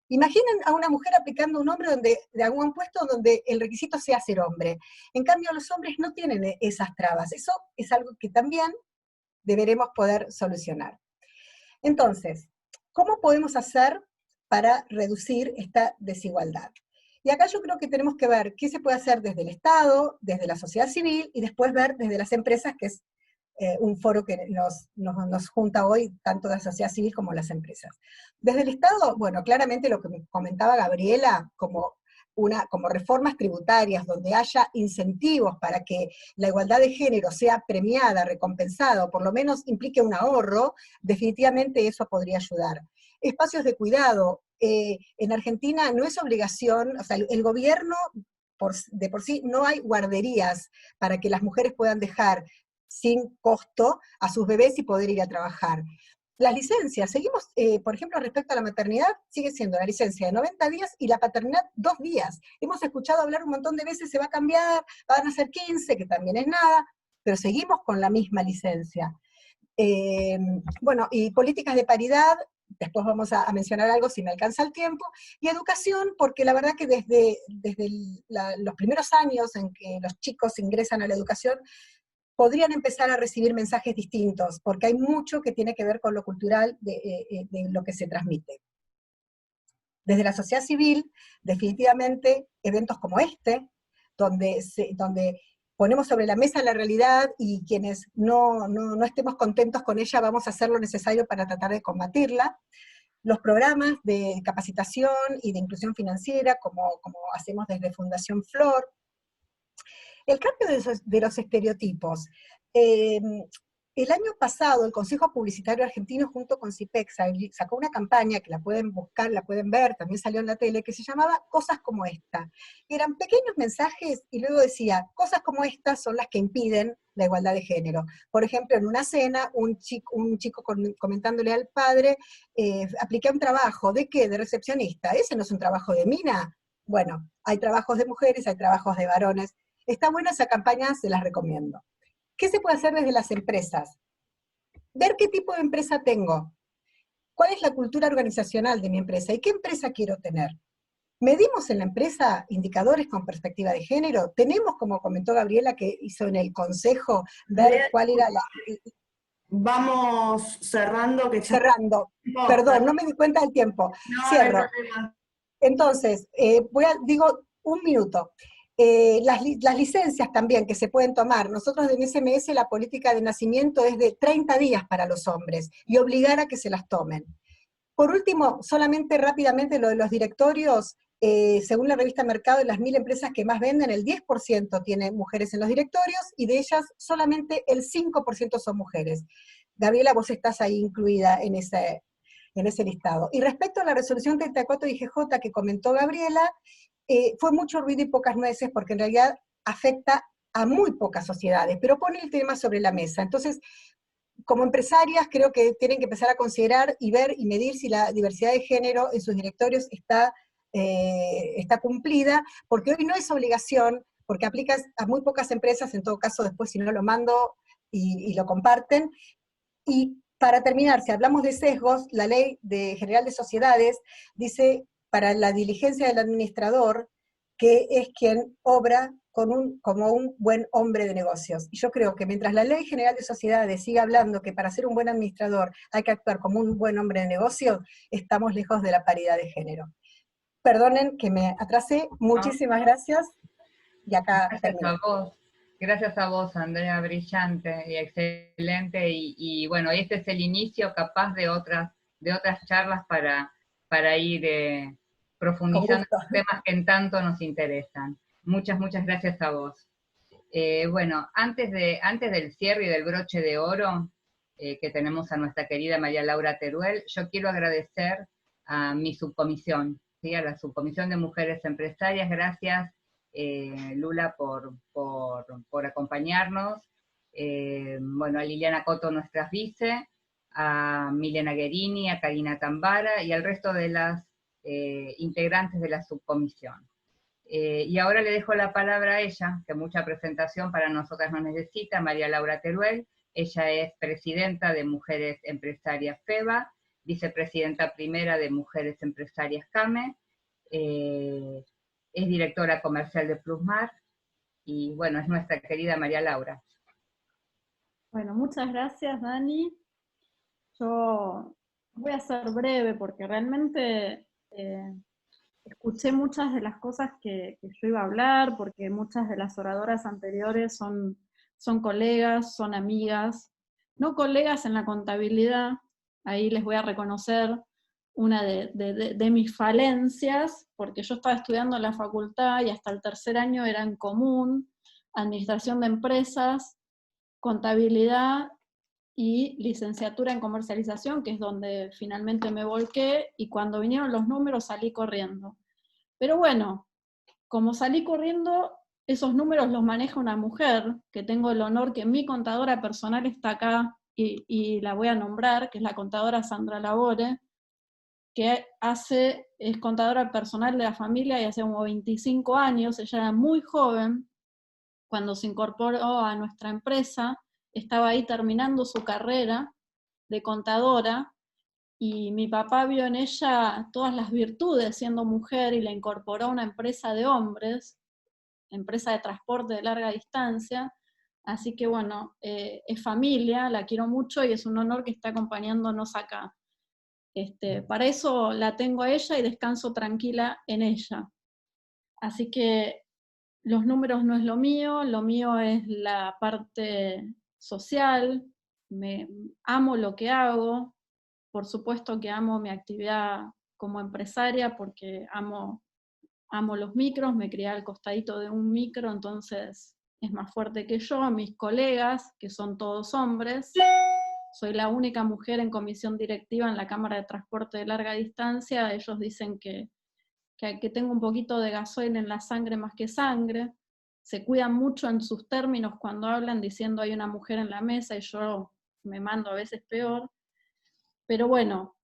Imaginen a una mujer aplicando a un hombre de algún puesto donde el requisito sea ser hombre. En cambio, los hombres no tienen esas trabas. Eso es algo que también deberemos poder solucionar. Entonces, ¿cómo podemos hacer para reducir esta desigualdad? Y acá yo creo que tenemos que ver qué se puede hacer desde el Estado, desde la sociedad civil, y después ver desde las empresas, que es un foro que nos junta hoy, tanto la sociedad civil como las empresas. Desde el Estado, bueno, claramente lo que me comentaba Gabriela, como reformas tributarias, donde haya incentivos para que la igualdad de género sea premiada, recompensada, o por lo menos implique un ahorro, definitivamente eso podría ayudar. Espacios de cuidado. En Argentina no es obligación, o sea, el gobierno de por sí no hay guarderías para que las mujeres puedan dejar sin costo a sus bebés y poder ir a trabajar. Las licencias, seguimos, por ejemplo, respecto a la maternidad, sigue siendo la licencia de 90 días y la paternidad 2 días. Hemos escuchado hablar un montón de veces, se va a cambiar, van a ser 15, que también es nada, pero seguimos con la misma licencia. Bueno, y políticas de paridad, después vamos a mencionar algo si me alcanza el tiempo, y educación, porque la verdad que desde los primeros años en que los chicos ingresan a la educación, podrían empezar a recibir mensajes distintos, porque hay mucho que tiene que ver con lo cultural de lo que se transmite. Desde la sociedad civil, definitivamente, eventos como este, donde ponemos sobre la mesa la realidad y quienes no estemos contentos con ella vamos a hacer lo necesario para tratar de combatirla. Los programas de capacitación y de inclusión financiera, como hacemos desde Fundación Flor. El cambio de los estereotipos. El año pasado, el Consejo Publicitario Argentino, junto con CIPEX, sacó una campaña que la pueden buscar, la pueden ver, también salió en la tele, que se llamaba Cosas como esta. Eran pequeños mensajes y luego decía, cosas como estas son las que impiden la igualdad de género. Por ejemplo, en una cena, un chico comentándole al padre, apliqué un trabajo, ¿de qué? De recepcionista. ¿Ese no es un trabajo de mina? Bueno, hay trabajos de mujeres, hay trabajos de varones. Está buena esa campaña, se las recomiendo. ¿Qué se puede hacer desde las empresas? Ver qué tipo de empresa tengo, cuál es la cultura organizacional de mi empresa y qué empresa quiero tener. ¿Medimos en la empresa indicadores con perspectiva de género? ¿Tenemos, como comentó Gabriela, que hizo en el consejo, ver cuál era la... Vamos cerrando, que ya... Cerrando. Perdón, no me di cuenta del tiempo. No, Cierro. no hay problema. Entonces, digo un minuto. Las licencias también que se pueden tomar. Nosotros en SMS la política de nacimiento es de 30 días para los hombres y obligar a que se las tomen. Por último, solamente rápidamente lo de los directorios, según la revista Mercado, de las 1000 empresas que más venden, el 10% tiene mujeres en los directorios y de ellas solamente el 5% son mujeres. Gabriela, vos estás ahí incluida en ese listado. Y respecto a la resolución 34 de IGJ que comentó Gabriela, fue mucho ruido y pocas nueces, porque en realidad afecta a muy pocas sociedades, pero pone el tema sobre la mesa. Entonces, como empresarias, creo que tienen que empezar a considerar y ver y medir si la diversidad de género en sus directorios está cumplida, porque hoy no es obligación, porque aplica a muy pocas empresas, en todo caso después si no lo mando y lo comparten. Y para terminar, si hablamos de sesgos, la Ley General de Sociedades dice para la diligencia del administrador, que es quien obra como un buen hombre de negocios. Y yo creo que mientras la Ley General de Sociedades siga hablando que para ser un buen administrador hay que actuar como un buen hombre de negocios, estamos lejos de la paridad de género. Perdonen que me atrasé, muchísimas gracias, y acá termino. Gracias a vos, Andrea, brillante y excelente, y bueno, este es el inicio capaz de otras charlas para ir profundizando en los temas que en tanto nos interesan. Muchas gracias a vos. Bueno, antes del cierre y del broche de oro que tenemos a nuestra querida María Laura Teruel, yo quiero agradecer a mi subcomisión, ¿sí? A la Subcomisión de Mujeres Empresarias. Gracias, Lula, por acompañarnos. Bueno, a Liliana Coto, nuestras vice, a Milena Guerini, a Karina Tambara y al resto de las integrantes de la subcomisión. Y ahora le dejo la palabra a ella, que mucha presentación para nosotras no necesita, María Laura Teruel. Ella es presidenta de Mujeres Empresarias FEBA, vicepresidenta primera de Mujeres Empresarias CAME, es directora comercial de Plusmar, y bueno, es nuestra querida María Laura. Bueno, muchas gracias, Dani. Yo voy a ser breve porque realmente escuché muchas de las cosas que yo iba a hablar, porque muchas de las oradoras anteriores son colegas, son amigas, no colegas en la contabilidad. Ahí les voy a reconocer una de mis falencias, porque yo estaba estudiando en la facultad y hasta el tercer año era en común, administración de empresas, contabilidad y licenciatura en comercialización, que es donde finalmente me volqué, y cuando vinieron los números salí corriendo. Pero bueno, como salí corriendo, esos números los maneja una mujer, que tengo el honor que mi contadora personal está acá, y la voy a nombrar, que es la contadora Sandra Labore, que es contadora personal de la familia y hace como 25 años, ella era muy joven, cuando se incorporó a nuestra empresa, estaba ahí terminando su carrera de contadora, y mi papá vio en ella todas las virtudes siendo mujer y la incorporó a una empresa de hombres, empresa de transporte de larga distancia, así que bueno, es familia, la quiero mucho y es un honor que esté acompañándonos acá. Para eso la tengo a ella y descanso tranquila en ella. Así que los números no es lo mío es la parte social, amo lo que hago, por supuesto que amo mi actividad como empresaria porque amo los micros, me crié al costadito de un micro, entonces es más fuerte que yo. Mis colegas, que son todos hombres, soy la única mujer en comisión directiva en la Cámara de Transporte de Larga Distancia, ellos dicen que tengo un poquito de gasoil en la sangre más que sangre, se cuidan mucho en sus términos cuando hablan diciendo hay una mujer en la mesa y yo me mando a veces peor, pero bueno,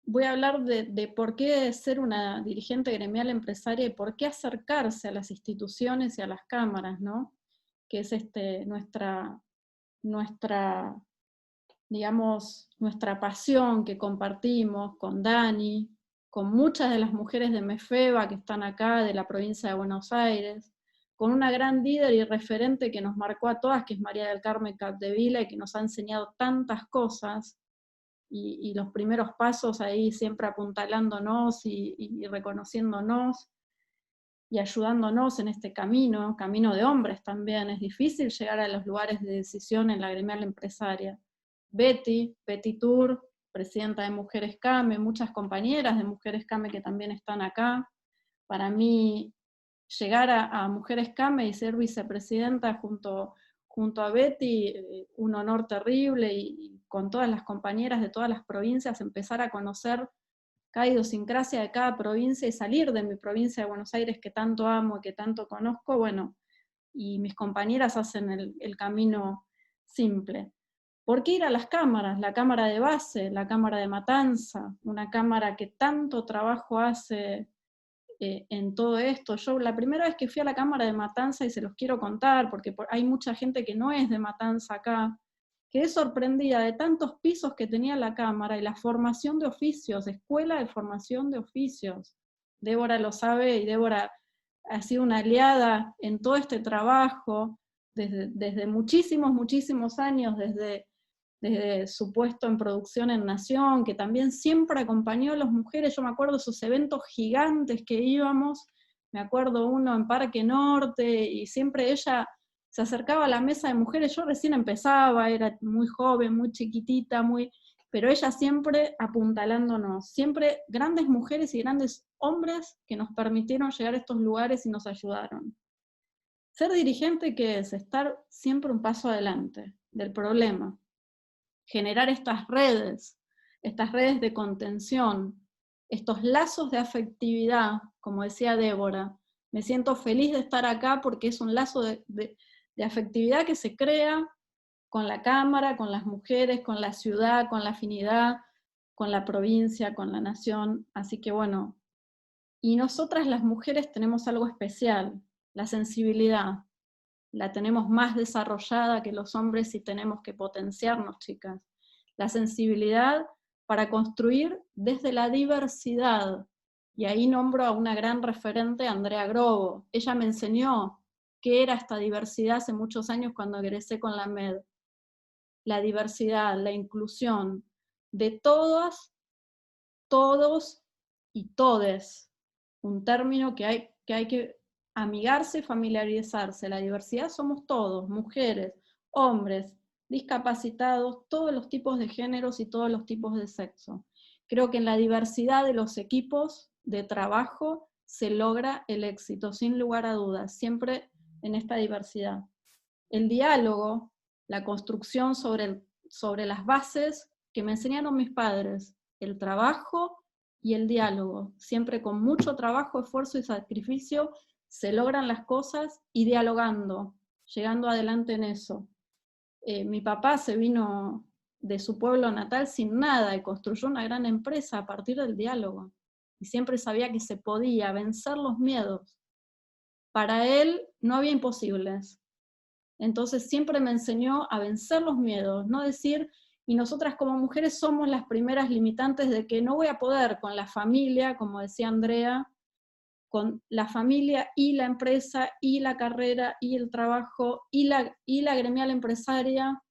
voy a hablar de por qué ser una dirigente gremial empresaria y por qué acercarse a las instituciones y a las cámaras, ¿no? Que es digamos, nuestra pasión que compartimos con Dani, con muchas de las mujeres de MEFEBA que están acá, de la provincia de Buenos Aires, con una gran líder y referente que nos marcó a todas, que es María del Carmen Capdevila, y que nos ha enseñado tantas cosas, y los primeros pasos ahí siempre apuntalándonos y reconociéndonos, y ayudándonos en este camino de hombres también. Es difícil llegar a los lugares de decisión en la gremial empresaria. Betty Tour, presidenta de Mujeres CAME, muchas compañeras de Mujeres CAME que también están acá. Para mí, llegar a Mujeres CAME y ser vicepresidenta junto a Betty, un honor terrible, y con todas las compañeras de todas las provincias, empezar a conocer cada idiosincrasia de cada provincia y salir de mi provincia de Buenos Aires que tanto amo y que tanto conozco, bueno, y mis compañeras hacen el camino simple. ¿Por qué ir a las cámaras? La cámara de base, la cámara de Matanza, una cámara que tanto trabajo hace en todo esto. Yo la primera vez que fui a la cámara de Matanza, y se los quiero contar, porque hay mucha gente que no es de Matanza acá, quedé sorprendida de tantos pisos que tenía la cámara y la formación de oficios, escuela de formación de oficios. Débora lo sabe, y Débora ha sido una aliada en todo este trabajo, desde muchísimos años, desde su puesto en producción en Nación, que también siempre acompañó a las mujeres. Yo me acuerdo de esos eventos gigantes que íbamos, me acuerdo uno en Parque Norte, y siempre ella se acercaba a la mesa de mujeres. Yo recién empezaba, era muy joven, muy chiquitita, pero ella siempre apuntalándonos, siempre grandes mujeres y grandes hombres que nos permitieron llegar a estos lugares y nos ayudaron. Ser dirigente, ¿qué es? Estar siempre un paso adelante del problema. Generar estas redes de contención, estos lazos de afectividad, como decía Débora. Me siento feliz de estar acá porque es un lazo de afectividad que se crea con la Cámara, con las mujeres, con la ciudad, con la afinidad, con la provincia, con la nación. Así que bueno, y nosotras las mujeres tenemos algo especial, la sensibilidad. La tenemos más desarrollada que los hombres y tenemos que potenciarnos, chicas. La sensibilidad para construir desde la diversidad. Y ahí nombro a una gran referente, Andrea Grobo. Ella me enseñó qué era esta diversidad hace muchos años cuando egresé con la MED. La diversidad, la inclusión de todas, todos y todes. Un término que hay que amigarse y familiarizarse. La diversidad somos todos, mujeres, hombres, discapacitados, todos los tipos de géneros y todos los tipos de sexo. Creo que en la diversidad de los equipos de trabajo se logra el éxito, sin lugar a dudas, siempre en esta diversidad. El diálogo, la construcción sobre las bases que me enseñaron mis padres, el trabajo y el diálogo, siempre con mucho trabajo, esfuerzo y sacrificio, se logran las cosas y dialogando, llegando adelante en eso. Mi papá se vino de su pueblo natal sin nada y construyó una gran empresa a partir del diálogo. Y siempre sabía que se podía vencer los miedos. Para él no había imposibles. Entonces siempre me enseñó a vencer los miedos, no decir, y nosotras como mujeres somos las primeras limitantes de que no voy a poder con la familia, como decía Andrea, con la familia y la empresa y la carrera y el trabajo y la gremial empresaria,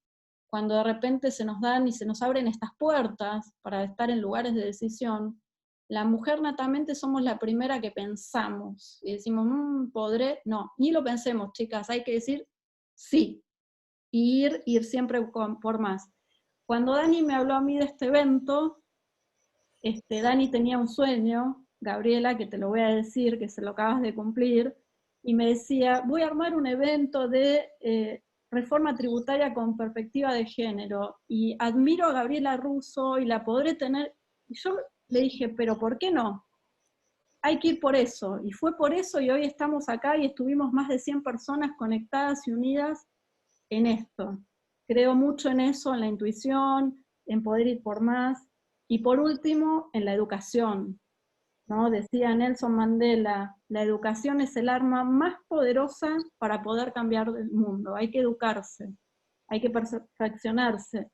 cuando de repente se nos dan y se nos abren estas puertas para estar en lugares de decisión. La mujer natamente somos la primera que pensamos y decimos, ¿podré? No, ni lo pensemos, chicas, hay que decir sí, ir siempre por más. Cuando Dani me habló a mí de este evento, Dani tenía un sueño, Gabriela, que te lo voy a decir, que se lo acabas de cumplir, y me decía, voy a armar un evento de reforma tributaria con perspectiva de género, y admiro a Gabriela Russo y la podré tener, y yo le dije, pero ¿por qué no? Hay que ir por eso, y fue por eso, y hoy estamos acá y estuvimos más de 100 personas conectadas y unidas en esto. Creo mucho en eso, en la intuición, en poder ir por más, y por último, en la educación, ¿no? Decía Nelson Mandela, la educación es el arma más poderosa para poder cambiar el mundo. Hay que educarse, hay que perfeccionarse,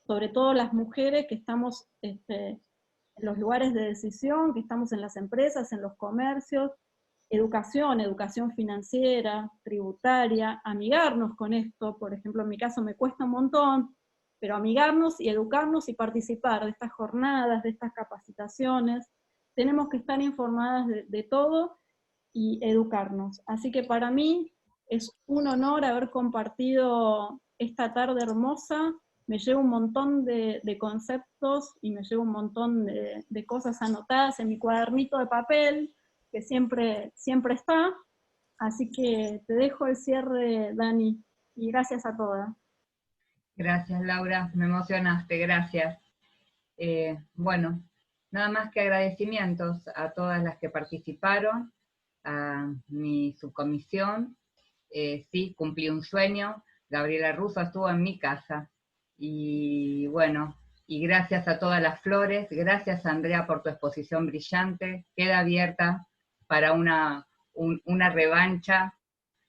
sobre todo las mujeres que estamos en los lugares de decisión, que estamos en las empresas, en los comercios. Educación financiera, tributaria, amigarnos con esto. Por ejemplo, en mi caso me cuesta un montón, pero amigarnos y educarnos y participar de estas jornadas, de estas capacitaciones. Tenemos que estar informadas de todo y educarnos. Así que para mí es un honor haber compartido esta tarde hermosa. Me llevo un montón de conceptos y me llevo un montón de cosas anotadas en mi cuadernito de papel, que siempre está. Así que te dejo el cierre, Dani, y gracias a todas. Gracias, Laura, me emocionaste, gracias. Bueno, nada más que agradecimientos a todas las que participaron, a mi subcomisión. Sí, cumplí un sueño, Gabriela Russo estuvo en mi casa, y bueno, y gracias a todas las flores, gracias Andrea por tu exposición brillante, queda abierta para una revancha,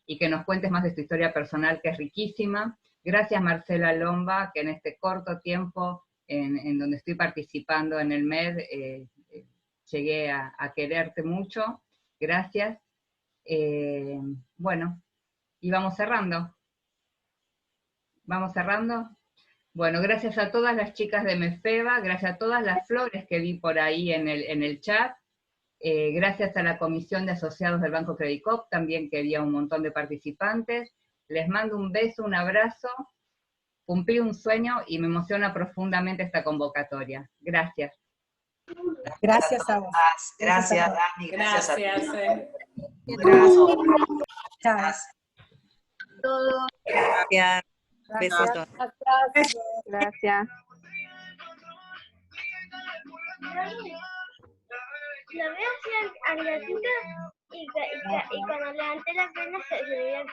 y que nos cuentes más de tu historia personal, que es riquísima. Gracias Marcela Lomba, que en este corto tiempo en donde estoy participando en el MED, llegué a quererte mucho. Gracias. Bueno, y vamos cerrando. ¿Vamos cerrando? Bueno, gracias a todas las chicas de MEFEBA, gracias a todas las flores que vi por ahí en el chat, gracias a la Comisión de Asociados del Banco Credicop, también que había un montón de participantes. Les mando un beso, un abrazo, cumplí un sueño y me emociona profundamente esta convocatoria. Gracias. Gracias a vos. Gracias, Dani. Gracias. Gracias. Todo. Gracias. Besitos. Gracias. La veo así al gatito y cuando levanté las piernas se veía el